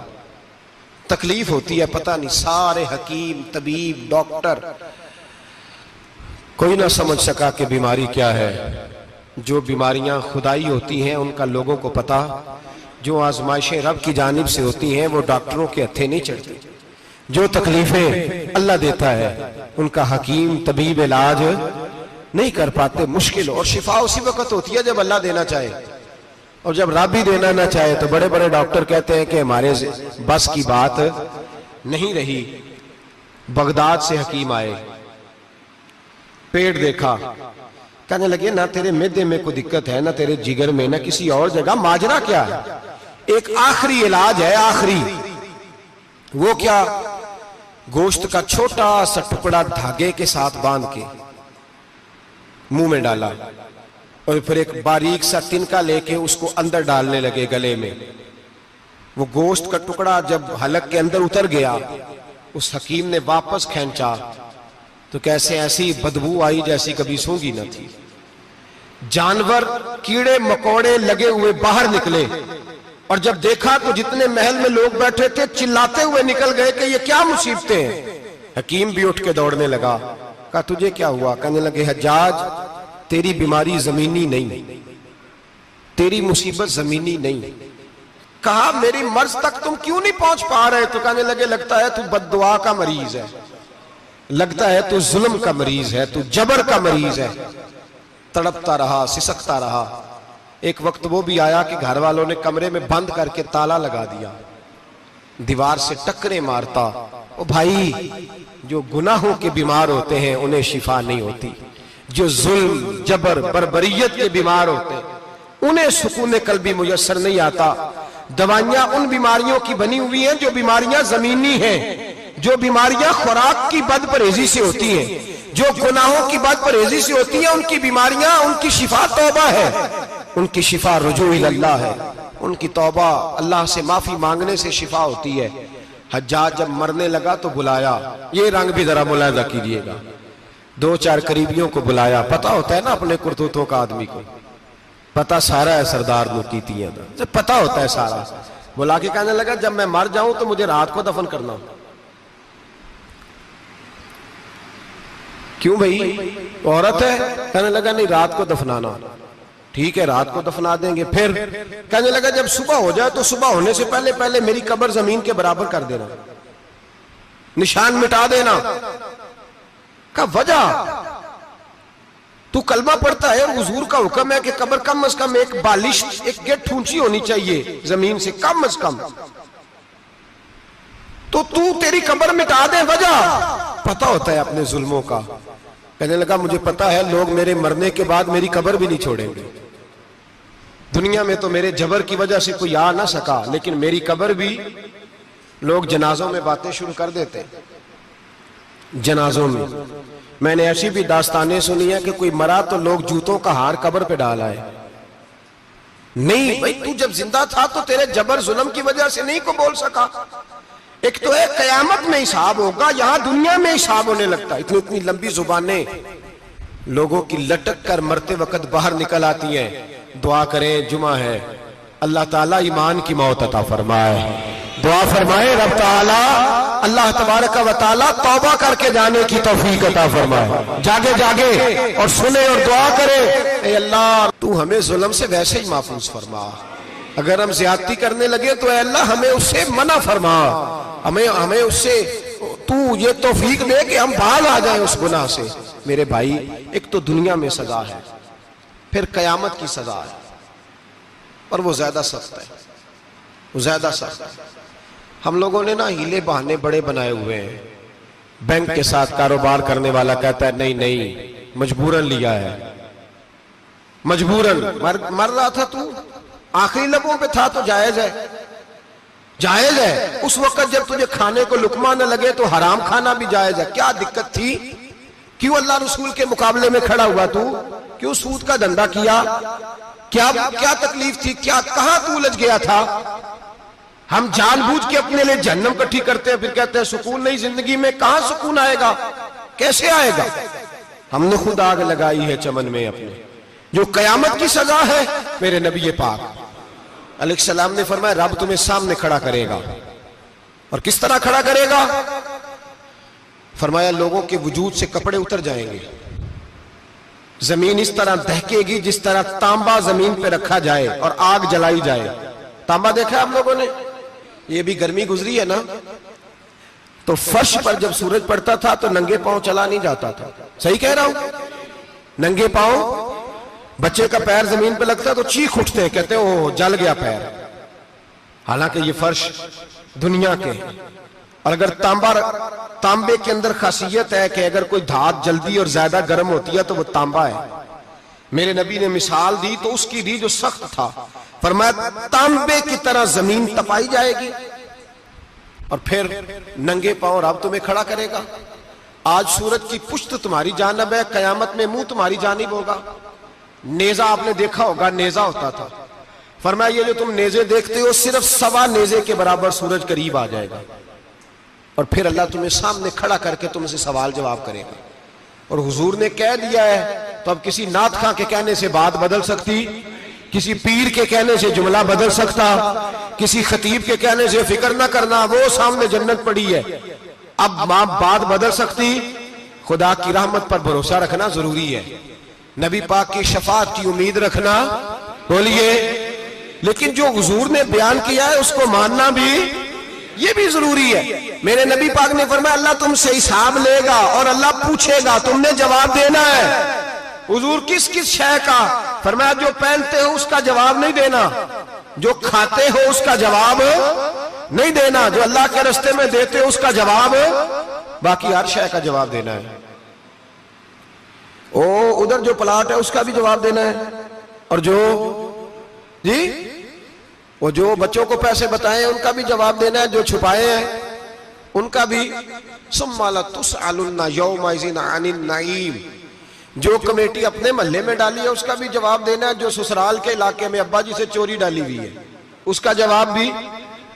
تکلیف ہوتی ہے، پتہ نہیں، سارے حکیم، طبیب، ڈاکٹر، کوئی نہ سمجھ سکا کہ بیماری کیا ہے۔ جو بیماریاں خدائی ہوتی ہیں ان کا لوگوں کو پتا، جو آزمائشیں رب کی جانب سے ہوتی ہیں وہ ڈاکٹروں کے ہتھے نہیں چڑھتی، جو تکلیفیں اللہ دیتا ہے ان کا حکیم طبیب علاج نہیں کر پاتے، مشکل، اور شفا اسی وقت ہوتی ہے جب اللہ دینا چاہے، اور جب رب ہی دینا نہ چاہے تو بڑے بڑے ڈاکٹر کہتے ہیں کہ ہمارے بس کی بات نہیں رہی۔ بغداد سے حکیم آئے، پیٹ دیکھا، کہنے لگے نہ تیرے معدے میں کوئی دقت ہے، نہ تیرے جگر میں، نہ کسی اور جگہ، ماجرا کیا ہے؟ ایک آخری علاج ہے، آخری، وہ کیا؟ گوشت کا چھوٹا سا ٹکڑا دھاگے کے ساتھ باندھ کے منہ میں ڈالا اور پھر ایک باریک سا تنکا لے کے اس کو اندر ڈالنے لگے گلے میں۔ وہ گوشت کا ٹکڑا جب حلق کے اندر اتر گیا، اس حکیم نے واپس کھینچا تو کیسے ایسی بدبو آئی جیسی کبھی سونگی نہ تھی، جانور کیڑے مکوڑے لگے ہوئے باہر نکلے، اور جب دیکھا تو جتنے محل میں لوگ بیٹھے تھے چلاتے ہوئے نکل گئے کہ یہ کیا مصیبتیں ہیں۔ حکیم بھی اٹھ کے دوڑنے لگا، کہا تجھے کیا ہوا؟ کہنے لگے حجاج تیری بیماری زمینی نہیں، تیری مصیبت زمینی نہیں۔ کہا میری مرض تک تم کیوں نہیں پہنچ پا رہے؟ تو کہنے لگے لگتا ہے تو بد دعا کا مریض ہے، لگتا ہے تو ظلم کا مریض ہے، تو جبر کا مریض ہے۔ تڑپتا رہا، سسکتا رہا۔ ایک وقت وہ بھی آیا کہ گھر والوں نے کمرے میں بند کر کے تالا لگا دیا، دیوار سے ٹکرے مارتا۔ او بھائی، جو گناہوں کے بیمار ہوتے ہیں انہیں شفا نہیں ہوتی، جو ظلم، جبر، بربریت کے بیمار ہوتے ہیں انہیں سکون قلبی میسر نہیں آتا۔ دوائیاں ان بیماریوں کی بنی ہوئی ہیں جو بیماریاں زمینی ہیں، جو بیماریاں خوراک کی بد پرہیزی سے ہوتی ہیں، جو گناہوں کی بد پرہیزی سے ہوتی ہیں، ان کی بیماریاں، ان کی شفا توبہ ہے، ان کی شفا رجوع اللہ ہے، ان کی توبہ اللہ سے معافی مانگنے سے شفا ہوتی ہے۔ حجاج جب مرنے لگا تو بلایا، یہ رنگ بھی ذرا ملاحظہ کیجئے گا، دو چار قریبیوں کو بلایا، پتہ ہوتا ہے نا اپنے کرتوتوں کا آدمی کو، پتہ سارا ہے سردار نوکیتیاں دا، پتہ ہوتا ہے سارا۔ بلا کے کہنے لگا جب میں مر جاؤں تو مجھے رات کو دفن کرنا۔ کیوں بھائی، عورت ہے؟ کہنے لگا نہیں، رات کو دفنانا۔ ٹھیک ہے، رات کو دفنا دیں گے۔ پھر کہنے لگا جب صبح ہو جائے تو صبح ہونے سے پہلے پہلے میری قبر زمین کے برابر کر دینا، نشان مٹا دینا۔ کہا وجہ؟ تو کلمہ پڑھتا ہے، حضور کا حکم ہے کہ قبر کم از کم ایک بالش، ایک گٹ اونچی ہونی چاہیے زمین سے، کم از کم، تو تیری قبر مٹا دے، وجہ؟ پتہ ہوتا ہے اپنے ظلموں کا۔ کہنے لگا مجھے پتا ہے لوگ میرے مرنے کے بعد میری قبر بھی نہیں چھوڑیں گے. دنیا میں تو میرے جبر کی وجہ سے کوئی آ نہ سکا، لیکن میری قبر بھی لوگ جنازوں میں باتیں شروع کر دیتے ہیں. جنازوں میں نے ایسی بھی داستانیں سنی ہیں کہ کوئی مرا تو لوگ جوتوں کا ہار قبر پہ ڈال آئے. نہیں بھائی، تو جب زندہ تھا تو تیرے جبر ظلم کی وجہ سے نہیں کو بول سکا. ایک تو ہے قیامت میں حساب ہوگا، یہاں دنیا میں حساب ہونے لگتا ہے. اتنی لمبی زبانیں لوگوں کی لٹک کر مرتے وقت باہر نکل آتی ہیں. دعا کریں، جمعہ ہے، اللہ تعالیٰ ایمان کی موت عطا فرمائے. دعا فرمائے رب تعالیٰ اللہ تبارک و تعالیٰ توبہ کر کے جانے کی توفیق عطا فرمائے. جاگے جاگے اور سنے اور دعا کرے، اے اللہ تو ہمیں ظلم سے ویسے ہی محفوظ فرما. اگر ہم زیادتی کرنے لگے تو اے اللہ ہمیں اس سے منع فرما. ہمیں اس سے تو یہ توفیق دے کہ ہم باز آ جائیں اس گناہ سے. میرے بھائی، ایک تو دنیا میں سزا ہے، پھر قیامت کی سزا ہے، اور وہ زیادہ سخت ہے. وہ زیادہ سخت ہے. ہم لوگوں نے نا ہیلے بہانے بڑے بنائے ہوئے ہیں. بینک کے ساتھ کاروبار کرنے والا کہتا ہے نہیں مجبوراً لیا ہے، مجبوراً. مر رہا تھا تو آخری لبوں پہ تھا تو جائز ہے، جائز ہے. اس وقت جب تجھے کھانے کو لقمہ نہ لگے تو حرام کھانا بھی جائز ہے. کیا دقت تھی؟ کیوں اللہ رسول کے مقابلے میں کھڑا ہوا تو؟ کیوں سود کا دھندا کیا؟ کیا تکلیف تھی؟ کہاں تو الجھ گیا تھا؟ ہم جان بوجھ کے اپنے لیے جہنم کٹھی کرتے ہیں، پھر کہتے ہیں سکون نہیں زندگی میں. کہاں سکون آئے گا؟ کیسے آئے گا؟ ہم نے خود آگ لگائی ہے چمن میں اپنے. جو قیامت کی سزا ہے، میرے نبی پاک علیہ السلام نے فرمایا رب تمہیں سامنے کھڑا کرے گا. اور کس طرح کھڑا کرے گا؟ فرمایا لوگوں کے وجود سے کپڑے اتر جائیں گے، زمین اس طرح دہکے گی جس طرح تانبا زمین پہ رکھا جائے اور آگ جلائی جائے. تانبا دیکھا آپ لوگوں نے؟ یہ بھی گرمی گزری ہے نا، تو فرش پر جب سورج پڑتا تھا تو ننگے پاؤں چلا نہیں جاتا تھا. صحیح کہہ رہا ہوں؟ ننگے پاؤں، بچے کا پیر زمین پہ لگتا تو چیخ اٹھتے ہیں، کہتے ہیں اوہ جل گیا پیر. حالانکہ یہ فرش دنیا کے. اور اگر تانبے کے اندر خاصیت ہے کہ اگر کوئی دھات جلدی اور زیادہ گرم ہوتی ہے تو وہ تانبا ہے. میرے نبی نے مثال دی تو اس کی دی جو سخت تھا. فرمایا تانبے کی طرح زمین تپائی جائے گی اور پھر ننگے پاؤں رب تمہیں کھڑا کرے گا. آج سورج کی پشت تمہاری جانب ہے، قیامت میں منہ تمہاری جانب ہوگا. نیزہ آپ نے دیکھا ہوگا، نیزہ ہوتا تھا. فرمایا یہ جو تم نیزے دیکھتے ہو صرف 1.25 نیزے کے برابر سورج قریب آ جائے گا، اور پھر اللہ تمہیں سامنے کھڑا کر کے تم سے سوال جواب کرے گا. اور حضور نے کہہ دیا ہے تو اب کسی نعت خواں کے کہنے سے بات بدل سکتی، کسی پیر کے کہنے سے جملہ بدل سکتا، کسی خطیب کے کہنے سے فکر نہ کرنا وہ سامنے جنت پڑی ہے، اب بات بدل سکتی. خدا کی رحمت پر بھروسہ رکھنا ضروری ہے، نبی پاک کی شفاعت کی امید رکھنا. بولیے. لیکن جو حضور نے بیان کیا ہے اس کو ماننا بھی یہ بھی ضروری ہے. میرے نبی پاک نے فرمایا اللہ تم سے حساب لے گا اور اللہ پوچھے گا، تم نے جواب دینا ہے. حضور کس شے کا؟ فرمایا جو پہنتے ہو اس کا جواب نہیں دینا، جو کھاتے ہو اس کا جواب نہیں دینا، جو اللہ کے رستے میں دیتے ہو اس کا جواب، باقی ہر شے کا جواب دینا ہے. ادھر جو پلاٹ ہے اس کا بھی جواب دینا ہے، اور وہ جو بچوں کو پیسے بتائے ان کا بھی جواب دینا ہے، جو چھپائے ہیں ان کا بھی. ثم لتسألن یومئذ عن النعیم. جو کمیٹی اپنے محلے میں ڈالی ہے اس کا بھی جواب دینا ہے، جو سسرال کے علاقے میں ابا جی سے چوری ڈالی ہوئی ہے اس کا جواب بھی،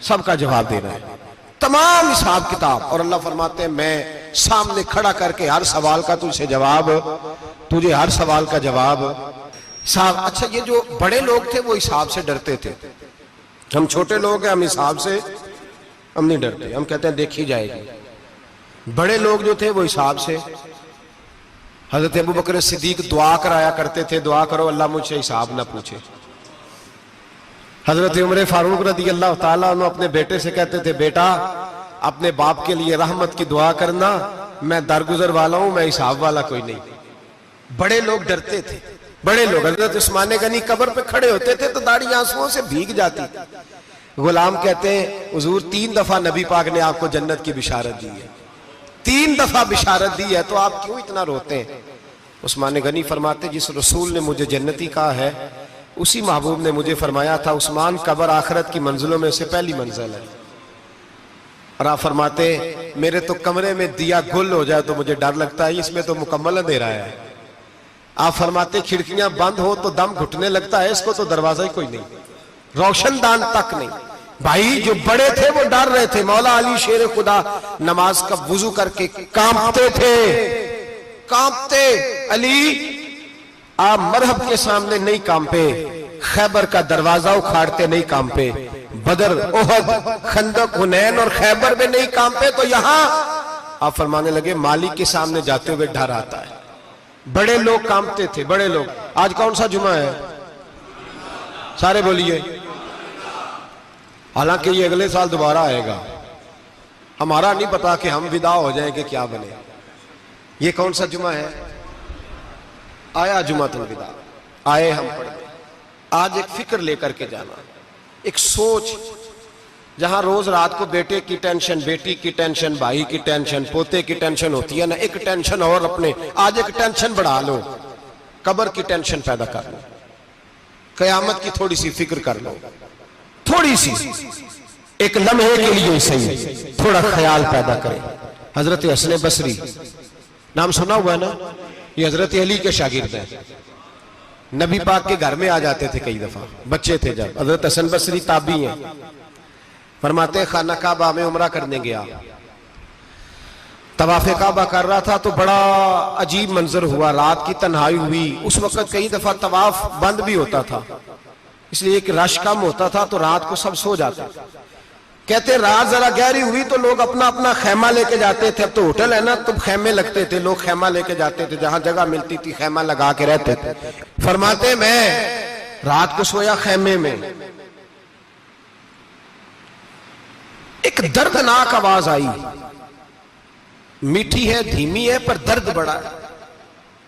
سب کا جواب دینا ہے. تمام حساب کتاب. اور اللہ فرماتے ہیں میں سامنے کھڑا کر کے ہر سوال کا تجھے ہر سوال کا جواب. اچھا یہ جو بڑے لوگ تھے وہ حساب سے ڈرتے تھے، ہم چھوٹے لوگ ہیں ہم حساب سے ہم نہیں ڈرتے، ہم کہتے ہیں دیکھی جائے گی. بڑے لوگ جو تھے وہ حساب سے. حضرت ابوبکر صدیق دعا کرایا کرتے تھے، دعا کرو اللہ مجھ سے حساب نہ پوچھے. حضرت عمر فاروق رضی اللہ تعالیٰ عنہ اپنے بیٹے سے کہتے تھے بیٹا اپنے باپ کے لیے رحمت کی دعا کرنا، میں درگزر والا ہوں، میں حساب والا کوئی نہیں. بڑے لوگ ڈرتے تھے. بڑے لوگ حضرت عثمان غنی قبر پہ کھڑے ہوتے تھے تو داڑھی آنسوؤں سے بھیگ جاتی. غلام کہتے ہیں حضور 3 دفعہ نبی پاک نے آپ کو جنت کی بشارت دی ہے، 3 دفعہ بشارت دی ہے، تو آپ کیوں اتنا روتے ہیں؟ عثمان غنی فرماتے جس رسول نے مجھے جنتی کہا ہے اسی محبوب نے مجھے فرمایا تھا عثمان قبر آخرت کی منزلوں میں سے پہلی منزل ہے. اور آپ فرماتے میرے تو کمرے میں دیا گل ہو جائے تو مجھے ڈر لگتا ہے، اس میں تو مکمل اندھیرا ہے. آپ فرماتے کھڑکیاں بند ہو تو دم گھٹنے لگتا ہے، اس کو تو دروازہ ہی کوئی نہیں، روشن دان تک نہیں. بھائی جو بڑے تھے وہ ڈر رہے تھے. مولا علی شیر خدا نماز کا وضو کر کے کانپتے تھے، کانپتے. علی آپ مرحب کے سامنے نہیں کانپے، خیبر کا دروازہ اکھاڑتے نہیں کانپے، بدر احد خندق حنین اور خیبر میں نہیں کانپے، تو یہاں آپ فرمانے لگے مالک کے سامنے جاتے ہوئے ڈر آتا ہے. بڑے لوگ کانپتے تھے، بڑے لوگ. آج کون سا جمعہ ہے؟ سارے بولیے. حالانکہ یہ اگلے سال دوبارہ آئے گا، ہمارا نہیں پتا کہ ہم ودا ہو جائیں کہ کیا بنے. یہ کون سا جمعہ ہے؟ آیا جمعۃ الوداع، آئے ہم پڑھ گئے. آج ایک فکر لے کر کے جانا، ایک سوچ. جہاں روز رات کو بیٹے کی ٹینشن، بیٹی کی ٹینشن، بھائی کی ٹینشن، پوتے کی ٹینشن ہوتی ہے نا، ایک ٹینشن اور اپنے آج ایک ٹینشن بڑھا لو، قبر کی ٹینشن پیدا کر لو، قیامت کی تھوڑی سی فکر کر لو، تھوڑی سی ایک لمحے کے لیے صحیح تھوڑا خیال پیدا کرے. حضرت حسن بصری نام سنا ہوا ہے نا، یہ حضرت علی کے شاگرد ہیں. نبی پاک کے گھر میں آ جاتے تھے کئی دفعہ، بچے تھے جب. حضرت حسن بصری تابعی ہیں. فرماتے خانہ کعبہ میں عمرہ کرنے گیا، طواف کعبہ کر رہا تھا تو بڑا عجیب منظر ہوا. رات کی تنہائی ہوئی. اس وقت کئی دفعہ طواف بند بھی ہوتا تھا، اس لیے کہ رش کم ہوتا تھا تو رات کو سب سو جاتے. کہتے رات ذرا گہری ہوئی تو لوگ اپنا اپنا خیمہ لے کے جاتے تھے. اب تو ہوٹل ہے نا تو خیمے لگتے تھے، لوگ خیمہ لے کے جاتے تھے، جہاں جگہ ملتی تھی خیمہ لگا کے رہتے تھے. فرماتے میں رات کو سویا خیمے میں، ایک دردناک آواز آئی. میٹھی ہے، دھیمی ہے، پر درد بڑا ہے.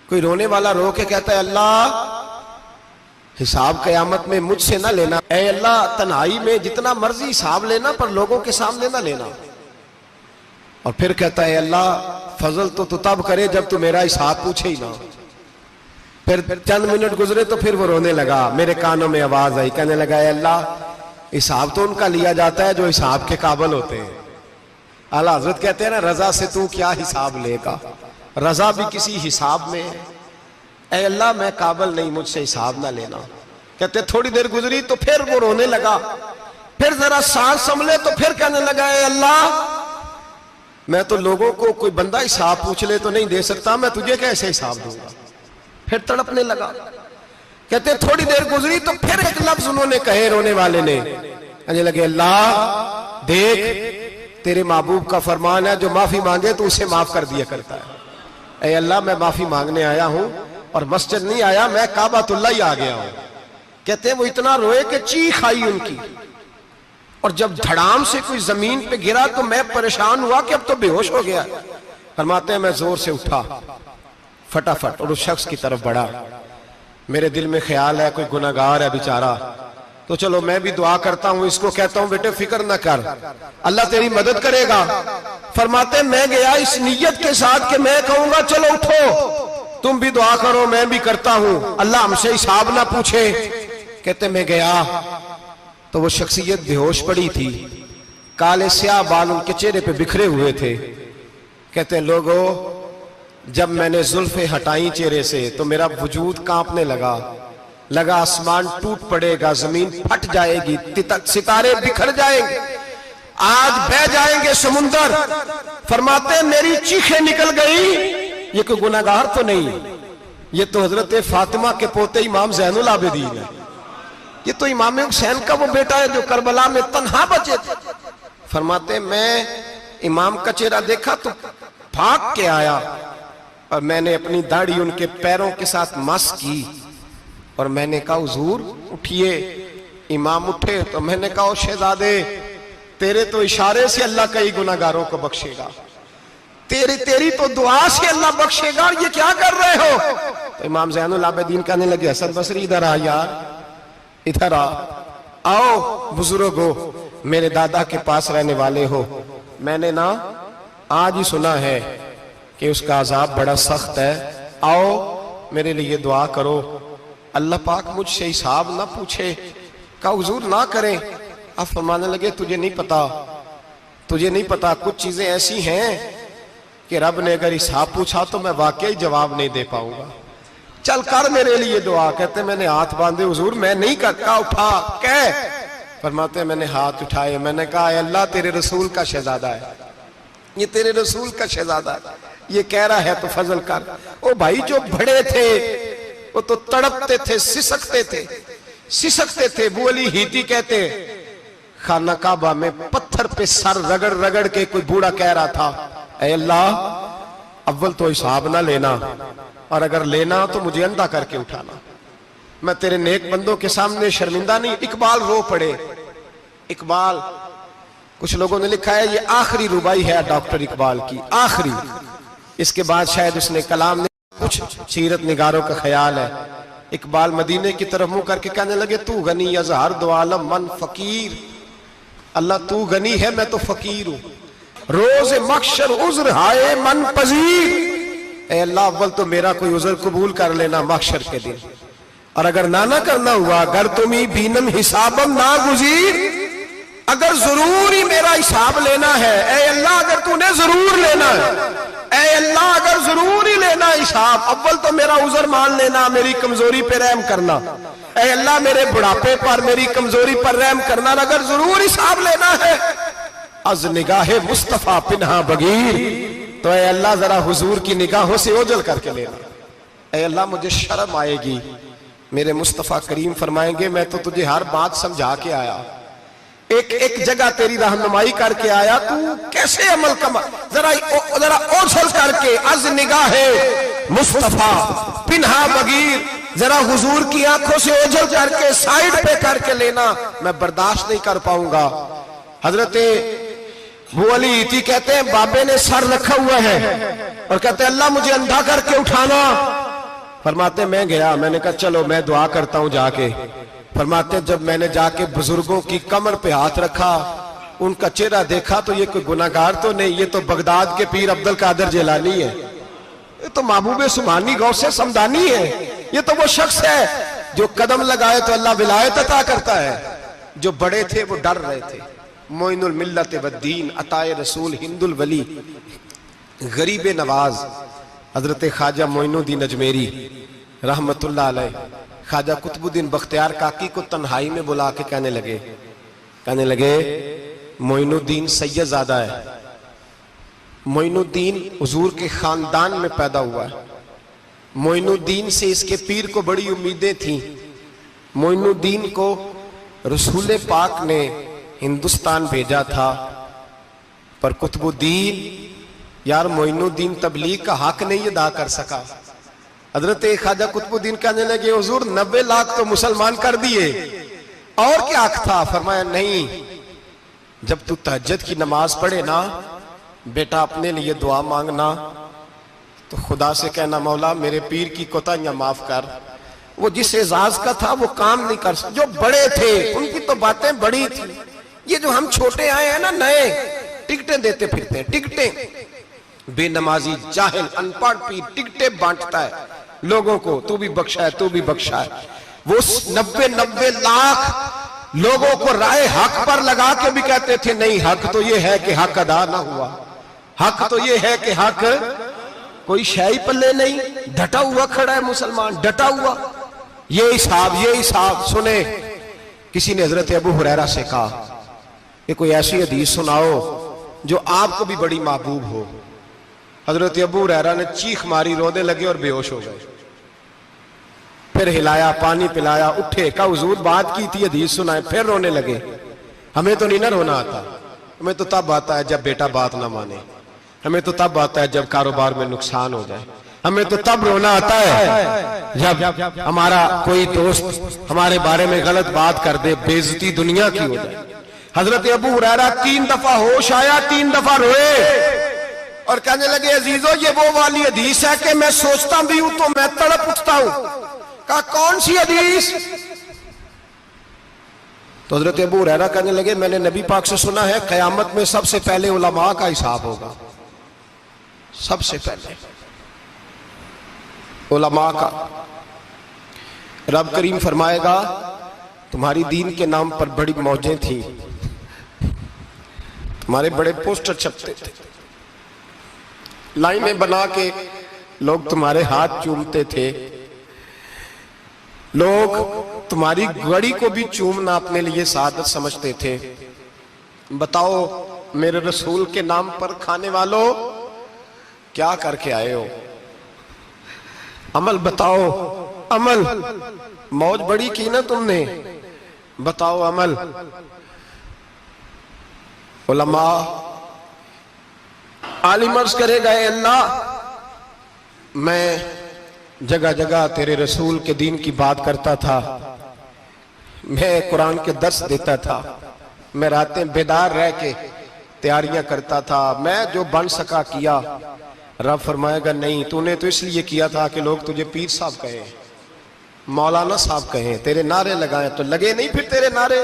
کوئی رونے والا رو کے کہتا ہے اللہ حساب قیامت میں مجھ سے نہ لینا، اے اللہ تنہائی میں جتنا مرضی حساب لینا پر لوگوں کے سامنے نہ لینا. اور پھر کہتا ہے اللہ فضل تو تب کرے جب تو میرا حساب پوچھے ہی نہ. پھر چند منٹ گزرے تو پھر وہ رونے لگا. میرے کانوں میں آواز آئی، کہنے لگا اے اللہ حساب تو ان کا لیا جاتا ہے جو حساب کے قابل ہوتے ہیں. اعلیٰ حضرت کہتے ہیں نا رضا سے تو کیا حساب لے گا، رضا بھی کسی حساب میں ہے. اے اللہ میں قابل نہیں، مجھ سے حساب نہ لینا. کہتے تھوڑی دیر گزری تو پھر وہ رونے لگا. پھر ذرا سانس سنبھلے تو پھر کہنے لگا اے اللہ میں تو لوگوں کو کوئی بندہ حساب پوچھ لے تو نہیں دے سکتا، میں تجھے کیسے حساب دوں گا. پھر تڑپنے لگا. کہتے تھوڑی دیر گزری تو پھر ایک لفظ انہوں نے کہے رونے والے نے، کہنے لگے اللہ دیکھ تیرے محبوب کا فرمان ہے جو معافی مانگے تو اسے معاف کر دیا کرتا ہے. اے اللہ میں معافی مانگنے آیا ہوں اور مسجد نہیں آیا، میں کعبۃ اللہ ہی آ گیا ہوں. کہتے ہیں وہ اتنا روئے کہ چیخ آئی ان کی. اور جب دھڑام سے کوئی زمین پہ گرا تو میں پریشان ہوا کہ اب تو بے ہوش ہو گیا. فرماتے ہیں میں زور سے اٹھا فٹافٹ اور اس شخص کی طرف بڑھا. میرے دل میں خیال ہے کوئی گناہگار ہے بیچارہ، تو چلو میں بھی دعا کرتا ہوں. اس کو کہتا ہوں بیٹے فکر نہ کر، اللہ تیری مدد کرے گا. فرماتے میں گیا اس نیت کے ساتھ کہ میں کہوں گا چلو اٹھو تم بھی دعا کرو، میں بھی کرتا ہوں، اللہ ہم سے حساب نہ پوچھے. کہتے میں گیا تو وہ شخصیت بے ہوش پڑی تھی، کالے سیاہ بال ان کے چہرے پہ بکھرے ہوئے تھے. کہتے ہیں لوگوں جب میں نے زلفیں ہٹائیں چہرے سے تو میرا وجود کانپنے لگا آسمان ٹوٹ پڑے گا، زمین پھٹ جائے گی، ستارے بکھر جائیں گے، آج بہہ جائیں گے سمندر. فرماتے ہیں میری چیخیں نکل گئی. یہ کوئی گناہگار تو نہیں، یہ تو حضرت فاطمہ کے پوتے امام زین العابدین ہے. یہ تو امام حسین کا وہ بیٹا ہے جو کربلا میں تنہا بچے تھے. فرماتے میں امام کا چہرہ دیکھا تو بھاگ کے آیا اور میں نے اپنی داڑھی ان کے پیروں کے ساتھ مس کی اور میں نے کہا حضور اٹھئے. امام اٹھے تو میں نے کہا شہزادے تیرے تو اشارے سے اللہ کئی گناہگاروں کو بخشے گا، تیری تو دعا سے اللہ بخشے گا، یہ کیا کر رہے ہو؟ تو امام زین العابدین کہنے لگے حسن بصری ادھر آ یار، ادھر آؤ بزرگو، میرے دادا کے پاس رہنے والے ہو. میں نے آج ہی سنا ہے کہ اس کا عذاب بڑا سخت ہے. آؤ میرے لیے دعا کرو، اللہ پاک مجھ سے حساب نہ پوچھے، کہا حضور نہ کریں۔ اب فرمانے لگے تجھے نہیں پتا کچھ چیزیں ایسی ہیں کہ رب نے اگر حساب پوچھا تو میں واقعی جواب نہیں دے پاؤں گا، چل کر میرے لیے دعا۔ کہتے میں نے ہاتھ باندھے، حضور میں نہیں کرتا، اٹھا کہہ۔ فرماتے میں نے ہاتھ اٹھائے، میں نے کہا اے اللہ تیرے رسول کا شہزادہ ہے، یہ تیرے رسول کا شہزادہ ہے، یہ کہہ رہا ہے تو فضل کر۔ او بھائی جو بڑے تھے وہ تو تڑپتے تھے، سسکتے تھے۔ ابو علی ہیتی کہتے خانہ کعبہ میں پتھر پہ سر رگڑ رگڑ کے کوئی بوڑھا کہہ رہا تھا اے اللہ اول تو حساب نہ لینا، اور اگر لینا تو مجھے اندھا کر کے اٹھانا، میں تیرے نیک بندوں کے سامنے شرمندہ نہیں۔ اقبال رو پڑے، اقبال کچھ لوگوں نے لکھا ہے یہ آخری ربائی ہے ڈاکٹر اقبال کی، آخری، اس کے بعد شاید اس نے کلام نے کچھ سیرت نگاروں کا خیال ہے۔ اقبال مدینے کی طرف منہ کر کے کہنے لگے تو غنی از ہر دو عالم من فقیر، اللہ تو غنی ہے میں تو فقیر ہوں، روز محشر عذر ہائے من پذیر، اے اللہ اول تو میرا کوئی عذر قبول کر لینا محشر کے دن، اور اگر نہ کرنا ہوا اگر تمہیں بینم حسابم نہ گزیر، اگر ضرور ہی میرا حساب لینا ہے، اے اللہ اگر تو نے ضرور لینا ہے، اے اللہ اگر ضرور ہی لینا حساب، اول تو میرا عذر مان لینا، میری کمزوری پہ رحم کرنا، اے اللہ میرے بڑھاپے پر میری کمزوری پر رحم کرنا، اگر ضرور حساب لینا ہے از نگاہ مصطفیٰ پنہا بغیر، تو اے اللہ ذرا حضور کی نگاہوں سے اوجھل کر کے لینا، اے اللہ مجھے شرم آئے گی۔ میرے مصطفیٰ کریم فرمائیں گے میں تو تجھے ہر بات سمجھا کے آیا، ایک جگہ تیری رہنمائی کر کے آیا، تو کیسے عمل کما، ذرا اوجھل کر کے از نگاہ مصطفیٰ پنہا بغیر، ذرا حضور کی آنکھوں سے اوجھل کر کے سائیڈ پہ کر کے لینا، میں برداشت نہیں کر پاؤں گا۔ حضرت ابو علی ہیتی کہتے ہیں بابے نے سر رکھا ہوا ہے اور کہتے ہیں اللہ مجھے اندھا کر کے اٹھانا۔ فرماتے میں گیا، میں نے کہا چلو میں دعا کرتا ہوں جا کے۔ فرماتے جب میں نے جا کے بزرگوں کی کمر پہ ہاتھ رکھا، ان کا چہرہ دیکھا تو یہ کوئی گناہگار تو نہیں، یہ تو بغداد کے پیر عبد القادر جیلانی ہے، یہ تو محبوب سبحانی غوث سمدانی ہے، یہ تو وہ شخص ہے جو قدم لگائے تو اللہ ولایت عطا کرتا ہے۔ جو بڑے تھے وہ ڈر رہے تھے، معین الملت والدین عطائے رسول ہند الولی غریب نواز حضرت خواجہ معین الدین اجمیری رحمت اللہ علیہ، خواجہ قطب الدین بختیار کاکی کو تنہائی میں بلا کے کہنے لگے معین الدین سید زادہ ہے، معین الدین حضور کے خاندان میں پیدا ہوا ہے، معین الدین سے اس کے پیر کو بڑی امیدیں تھیں، معین الدین کو رسول پاک نے ہندوستان بھیجا تھا، پر قطب الدین یار معین الدین تبلیغ کا حق نہیں ادا کر سکا۔ حضرت خواجہ قطب الدین کہنے لگے حضور 90 لاکھ تو مسلمان کر دیے، اور کیا حق تھا؟ فرمایا نہیں، جب تو تہجد کی نماز پڑھے نا بیٹا اپنے لیے دعا مانگنا تو خدا سے کہنا مولا میرے پیر کی کوتاہیاں معاف کر، وہ جس اعزاز کا تھا وہ کام نہیں کر سکتا، جو بڑے تھے ان کی تو باتیں بڑی تھی، یہ جو ہم چھوٹے آئے ہیں نا نئے، ٹکٹیں دیتے پھرتے ہیں، ٹکٹیں، بے نمازی جاہل ان پڑھ پیر ٹکٹیں بانٹتا ہے لوگوں کو، تو بھی بخشا ہے تو بھی بخشا ہے۔ وہ 90 لاکھ لوگوں کو رائے حق پر لگا کے بھی کہتے تھے نہیں حق تو یہ ہے کہ حق ادا نہ ہوا، حق تو یہ ہے کہ حق، کوئی شے پلے نہیں، ڈٹا ہوا کھڑا ہے مسلمان، ڈٹا ہوا۔ یہ حساب سنے، کسی نے حضرت ابو ہریرہ سے کہا کہ کوئی ایسی حدیث سناؤ جو آپ کو بھی بڑی محبوب ہو۔ حضرت ابو ہریرہ نے چیخ ماری، رونے لگے اور بے ہوش ہو گئے، پھر ہلایا پانی پلایا، اٹھے، کہا حضور بات کی تھی حدیث سنائے، پھر رونے لگے۔ ہمیں تو نہیں نہ رونا آتا، ہمیں تو تب آتا ہے جب بیٹا بات نہ مانے، ہمیں تو تب آتا ہے جب کاروبار میں نقصان ہو جائے، ہمیں تو تب رونا آتا ہے جب ہمارا کوئی دوست ہمارے بارے میں غلط بات کر دے، بے عزتی دنیا کی ہو جائے۔ حضرت ابو ہریرہ 3 دفعہ ہوش آیا، 3 دفعہ روئے اور کہنے لگے عزیزو یہ وہ والی حدیث ہے کہ میں سوچتا بھی ہوں تو میں تڑپ اٹھتا ہوں۔ کہا کون سی حدیث؟ تو حضرت ابو ہریرہ کہنے لگے میں نے نبی پاک سے سنا ہے قیامت میں سب سے پہلے علماء کا حساب ہوگا، سب سے پہلے۔ علماء کا۔ رب کریم فرمائے گا تمہاری دین کے نام پر بڑی موجیں تھیں، تمہارے بڑے پوسٹر چھپتے تھے، لائنیں بنا کے لوگ تمہارے ہاتھ چومتے تھے، لوگ تمہاری گڑی کو بھی چومنا اپنے لیے سعادت سمجھتے تھے۔ بتاؤ میرے رسول کے نام پر کھانے والوں کیا کر کے آئے ہو؟ عمل بتاؤ، عمل۔ موج بڑی کی نا تم نے، بتاؤ عمل۔ علماء عالم عرض کرے گا اے اللہ میں جگہ جگہ تیرے رسول کے دین کی بات کرتا تھا، میں قرآن کے درس دیتا تھا، میں راتیں بیدار رہ کے تیاریاں کرتا تھا، میں جو بن سکا کیا۔ رب فرمائے گا نہیں، تو نے تو اس لیے کیا تھا کہ لوگ تجھے پیر صاحب کہیں، مولانا صاحب کہیں، تیرے نعرے لگائیں، تو لگے نہیں پھر تیرے نعرے؟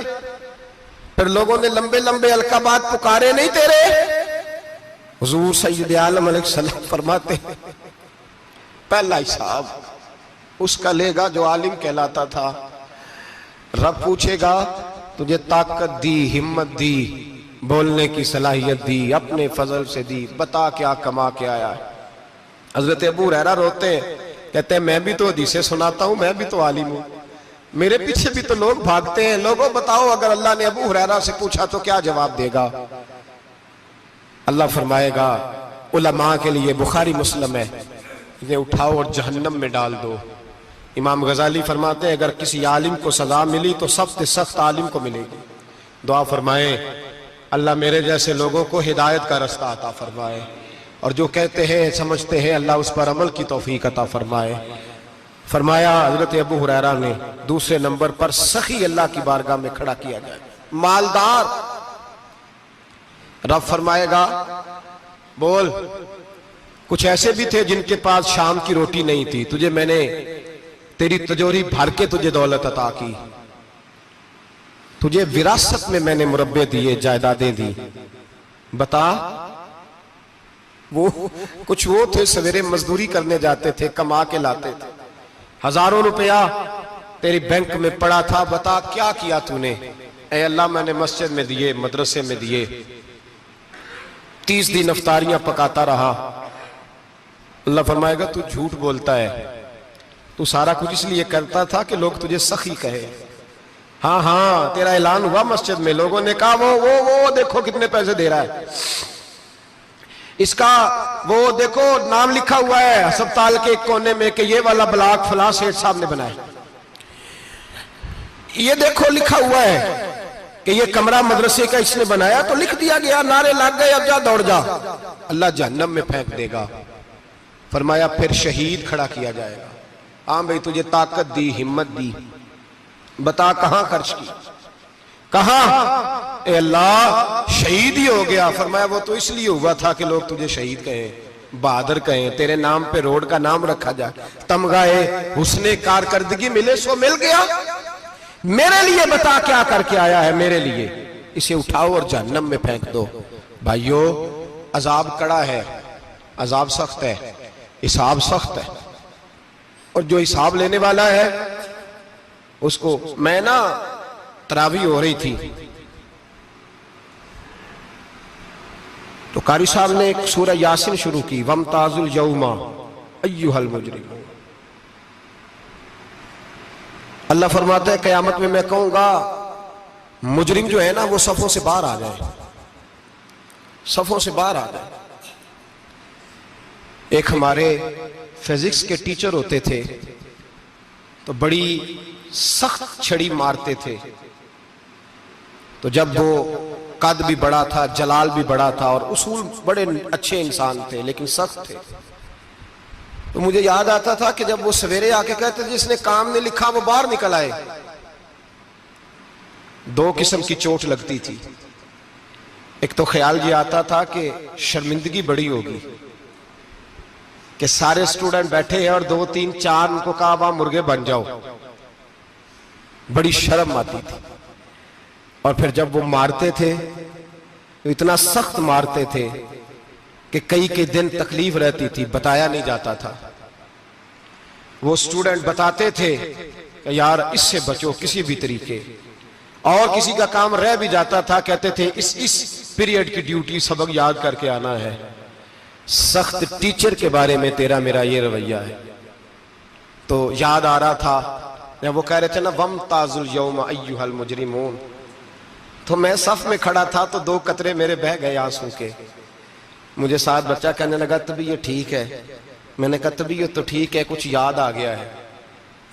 پھر لوگوں نے لمبے لمبے القابات پکارے نہیں تیرے؟ حضور سید عالم علیہ السلام فرماتے ہیں پہلا حساب اس کا لے گا جو عالم کہلاتا تھا۔ رب پوچھے گا تجھے طاقت دی، ہمت دی، بولنے کی صلاحیت دی، اپنے فضل سے دی، بتا کیا کما کے آیا ہے۔ حضرت ابو ہریرہ روتے ہیں، کہتے ہیں میں بھی تو حدیثیں سناتا ہوں، میں بھی تو عالم ہوں، میرے پیچھے بھی تو لوگ بھاگتے ہیں، لوگوں بتاؤ اگر اللہ نے ابو ہریرہ سے پوچھا تو کیا جواب دے گا؟ اللہ فرمائے گا علماء کے لیے بخاری مسلم ہے، انہیں اٹھاؤ اور جہنم میں ڈال دو۔ امام غزالی فرماتے ہیں اگر کسی عالم کو سزا ملی تو سخت سخت عالم کو ملے گی۔ دعا فرمائیں اللہ میرے جیسے لوگوں کو ہدایت کا رستہ عطا فرمائے، اور جو کہتے ہیں سمجھتے ہیں اللہ اس پر عمل کی توفیق عطا فرمائے۔ فرمایا حضرت ابو ہریرہ نے دوسرے نمبر پر سخی اللہ کی بارگاہ میں کھڑا کیا جائے، مالدار۔ رب فرمائے گا بول، کچھ ایسے بھی تھے جن کے پاس شام کی روٹی نہیں تھی، تجھے میں نے تیری تجوری بھر کے تجھے دولت عطا کی، تجھے وراثت میں نے مربے دیے، جائیدادیں دی، بتا۔ وہ کچھ وہ تھے سویرے مزدوری کرنے جاتے تھے، کما کے لاتے تھے، ہزاروں روپیہ تیری بینک میں پڑا تھا، بتا کیا کیا تو نے؟ اے اللہ میں نے مسجد میں دیے، مدرسے میں دیے، 30 دن افطاریاں پکاتا رہا۔ اللہ فرمائے گا تو جھوٹ بولتا ہے، تو سارا کچھ اس لیے کرتا تھا کہ لوگ تجھے سخی کہے۔ ہاں ہاں تیرا اعلان ہوا مسجد میں، لوگوں نے کہا وہ دیکھو کتنے پیسے دے رہا ہے، اس کا وہ دیکھو نام لکھا ہوا ہے ہسپتال کے ایک کونے میں کہ یہ والا بلاک فلاں سیٹھ صاحب نے بنایا، یہ دیکھو لکھا ہوا ہے کہ یہ کمرہ مدرسے کا اس نے بنایا، تو لکھ دیا گیا، نعرے لگ گئے، اب جا دوڑ جا۔ اللہ جہنم میں پھینک دے گا۔ فرمایا پھر شہید کھڑا کیا جائے گا، ہاں بھئی تجھے طاقت دی، ہمت دی، بتا کہاں خرچ کی، کہاں؟ اے اللہ شہید ہی ہو گیا۔ فرمایا وہ تو اس لیے ہوا تھا کہ لوگ تجھے شہید کہیں، بہادر کہیں، تیرے نام پہ روڈ کا نام رکھا جائے، تمغہ حسن کارکردگی ملے سو مل گیا۔ میرے لیے بتا کیا کر کے آیا ہے، میرے لیے، اسے اٹھاؤ اور جہنم میں پھینک دو۔ بھائیو عذاب کڑا ہے، عذاب سخت ہے، حساب سخت ہے، اور جو حساب لینے والا ہے اس کو، میں نا تراویح ہو رہی تھی تو قاری صاحب نے ایک سورہ یاسین شروع کی، وَامْتَازُوا الْيَوْمَ أَيُّهَا الْمُجْرِمُونَ۔ اللہ فرماتا ہے قیامت میں کہوں گا مجرم جو ہے نا وہ صفوں سے باہر آ جائے، صفوں سے باہر آ جائے۔ ایک ہمارے فزکس کے ٹیچر ہوتے تھے تو بڑی سخت چھڑی مارتے تھے، تو جب وہ قد بھی بڑا تھا، جلال بھی بڑا تھا، اور اصول بڑے اچھے انسان تھے لیکن سخت تھے، تو مجھے یاد آتا تھا کہ جب وہ سویرے آ کے کہتے تھے جس نے کام نے لکھا وہ باہر نکل آئے۔ 2 قسم کی چوٹ لگتی تھی، ایک تو خیال یہ آتا تھا کہ شرمندگی بڑی ہوگی کہ سارے اسٹوڈنٹ بیٹھے ہیں اور 2 3 4 ان کو کہا وہاں مرغے بن جاؤ، بڑی شرم آتی تھی۔ اور پھر جب وہ مارتے تھے تو اتنا سخت مارتے تھے کہ کئی دن تکلیف رہتی تھی، بتایا نہیں جاتا تھا۔ وہ اسٹوڈنٹ بتاتے تھے کہ یار اس سے بچو کسی بھی طریقے، اور کسی کا کام رہ بھی جاتا تھا کہتے تھے اس پیریڈ کی ڈیوٹی سبق یاد کر کے آنا ہے۔ سخت ٹیچر کے بارے میں تیرا میرا یہ رویہ ہے۔ تو یاد آ رہا تھا جب وہ کہہ رہے تھے نا وَامْتَازُوا الْيَوْمَ أَيُّهَا الْمُجْرِمُونَ، تو میں صف میں کھڑا تھا تو 2 قطرے میرے بہہ گئے آنسوں کے۔ مجھے ساتھ بچہ کہنے لگا تبھی یہ ٹھیک ہے، میں نے کہا تبھی یہ تو ٹھیک ہے، کچھ یاد آ گیا ہے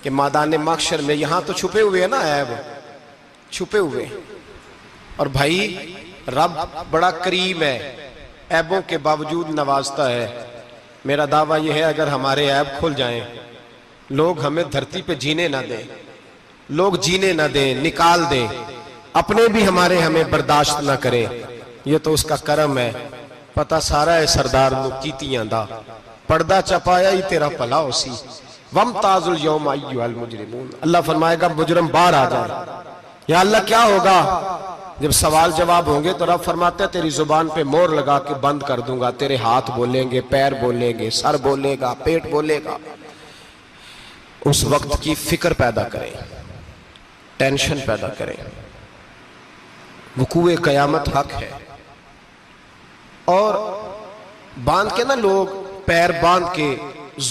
کہ میدان محشر میں یہاں تو چھپے ہوئے ہیں نا عیب، چھپے ہوئے، اور بھائی رب بڑا کریم ہے، عیبوں کے باوجود نوازتا ہے۔ میرا دعویٰ یہ ہے اگر ہمارے عیب کھل جائیں، لوگ ہمیں دھرتی پہ جینے نہ دیں، لوگ جینے نہ دیں، نکال دیں، اپنے بھی ہمیں برداشت نہ کریں، یہ تو اس کا کرم ہے۔ پتہ سارا ہے سردار نو کیتیاں دا، پردہ چپایا ہی تیرا پلا ہو سی۔ وَامْتَازُوا الْيَوْمَ أَيُّهَا الْمُجْرِمُونَ، اللہ فرمائے گا مجرم باہر آ جائے۔ یا اللہ کیا ہوگا؟ جب سوال جواب ہوں گے تو رب فرماتے ہیں تیری زبان پہ مور لگا کے بند کر دوں گا، تیرے ہاتھ بولیں گے، پیر بولیں گے، سر بولے گا، پیٹ بولے گا۔ اس وقت کی فکر پیدا کریں، ٹینشن پیدا کریں۔ وقوع قیامت حق ہے، اور باندھ کے نا لوگ پیر باندھ کے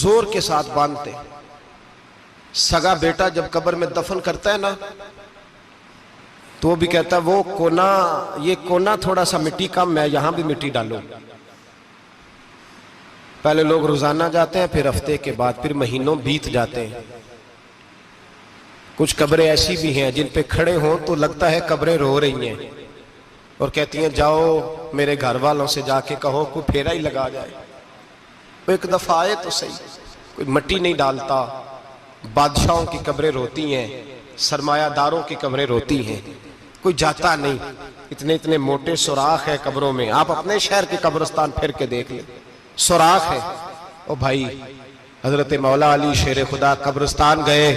زور کے ساتھ باندھتے۔ سگا بیٹا جب قبر میں دفن کرتا ہے نا تو وہ بھی کہتا ہے وہ کونا، یہ کونا تھوڑا سا مٹی کم ہے، یہاں بھی مٹی ڈالو۔ پہلے لوگ روزانہ جاتے ہیں، پھر ہفتے کے بعد، پھر مہینوں بیت جاتے ہیں۔ کچھ قبریں ایسی بھی ہیں جن پہ کھڑے ہوں تو لگتا ہے قبریں رو رہی ہیں اور کہتی ہیں جاؤ میرے گھر والوں سے جا کے کہو کوئی پھیرا ہی لگا جائے، وہ ایک دفعہ آئے تو صحیح۔ کوئی مٹی نہیں ڈالتا، بادشاہوں کی قبریں روتی ہیں، سرمایہ داروں کی قبریں روتی ہیں، کوئی جاتا نہیں۔ اتنے اتنے موٹے سوراخ ہے قبروں میں، آپ اپنے شہر کے قبرستان پھر کے دیکھ لیں، سوراخ ہے۔ او بھائی حضرت مولا علی شیر خدا قبرستان گئے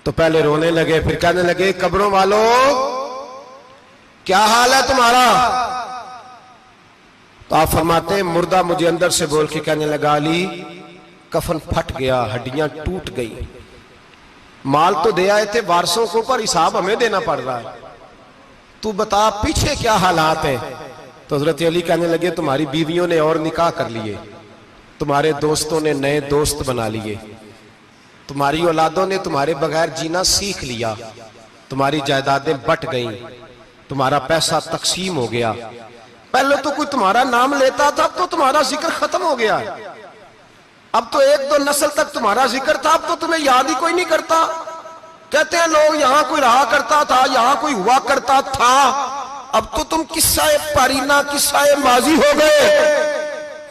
تو پہلے رونے لگے، پھر کہنے لگے قبروں والوں کیا حال ہے تمہارا؟ تو آپ فرماتے ہیں مردہ مجھے اندر سے بول کے کہنے لگا علی کفن پھٹ گیا، ہڈیاں ٹوٹ گئی، مال تو دے آئے تھے وارثوں کو پر حساب ہمیں دینا پڑ رہا ہے، تو بتا پیچھے کیا حالات ہیں؟ تو حضرت علی کہنے لگے تمہاری بیویوں نے اور نکاح کر لیے، تمہارے دوستوں نے نئے دوست بنا لیے، تمہاری اولادوں نے تمہارے بغیر جینا سیکھ لیا، تمہاری جائیدادیں بٹ گئیں، تمہارا پیسہ تقسیم ہو گیا۔ پہلے تو کوئی تمہارا نام لیتا تھا، اب تو تمہارا ذکر ختم ہو گیا، اب تو 1-2 نسل تک تمہارا ذکر تھا، اب تو تمہیں یاد ہی کوئی نہیں کرتا۔ کہتے ہیں لوگ یہاں کوئی رہا کرتا تھا، یہاں کوئی ہوا کرتا تھا، اب تو تم قصہ پارینہ، قصہ ماضی ہو گئے۔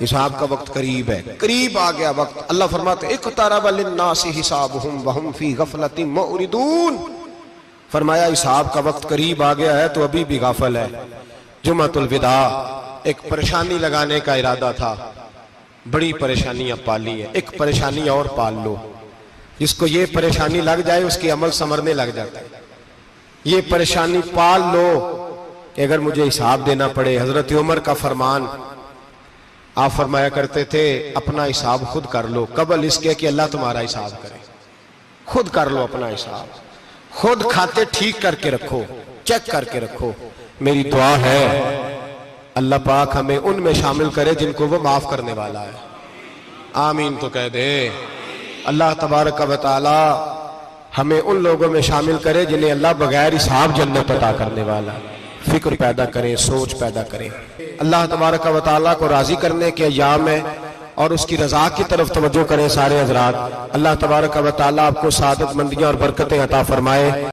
حساب کا وقت قریب ہے، قریب آ گیا وقت۔ اللہ فرماتے ہیں اقترب للناس حسابهم وهم فی غفلۃ معرضون، فرمایا حساب کا وقت قریب آ گیا ہے تو ابھی بھی غافل ہے۔ جمعۃ الوداع ایک پریشانی لگانے کا ارادہ تھا، بڑی پریشانیاں پالی ہیں، ایک پریشانی اور پال لو، جس کو یہ پریشانی لگ جائے اس کی عمل ثمرنے لگ جاتا ہے۔ یہ پریشانی پال لو کہ اگر مجھے حساب دینا پڑے۔ حضرت عمر کا فرمان، آپ فرمایا کرتے تھے اپنا حساب خود کر لو قبل اس کے کہ اللہ تمہارا حساب کرے۔ خود کر لو اپنا حساب، خود کھاتے ٹھیک کر کے رکھو، چیک کر کے رکھو۔ میری دعا ہے اللہ پاک ہمیں ان میں شامل کرے جن کو وہ معاف کرنے والا ہے، آمین تو کہہ دے۔ اللہ تبارک و تعالی ہمیں ان لوگوں میں شامل کرے جنہیں اللہ بغیر حساب جنت عطا کرنے والا ہے۔ فکر پیدا کریں، سوچ پیدا کریں۔ اللہ تبارک و تعالیٰ کو راضی کرنے کے ایام ہے اور اس کی رضا کی طرف توجہ کریں سارے حضرات۔ اللہ تبارک و تعالیٰ آپ کو سعادت مندیاں اور برکتیں عطا فرمائے۔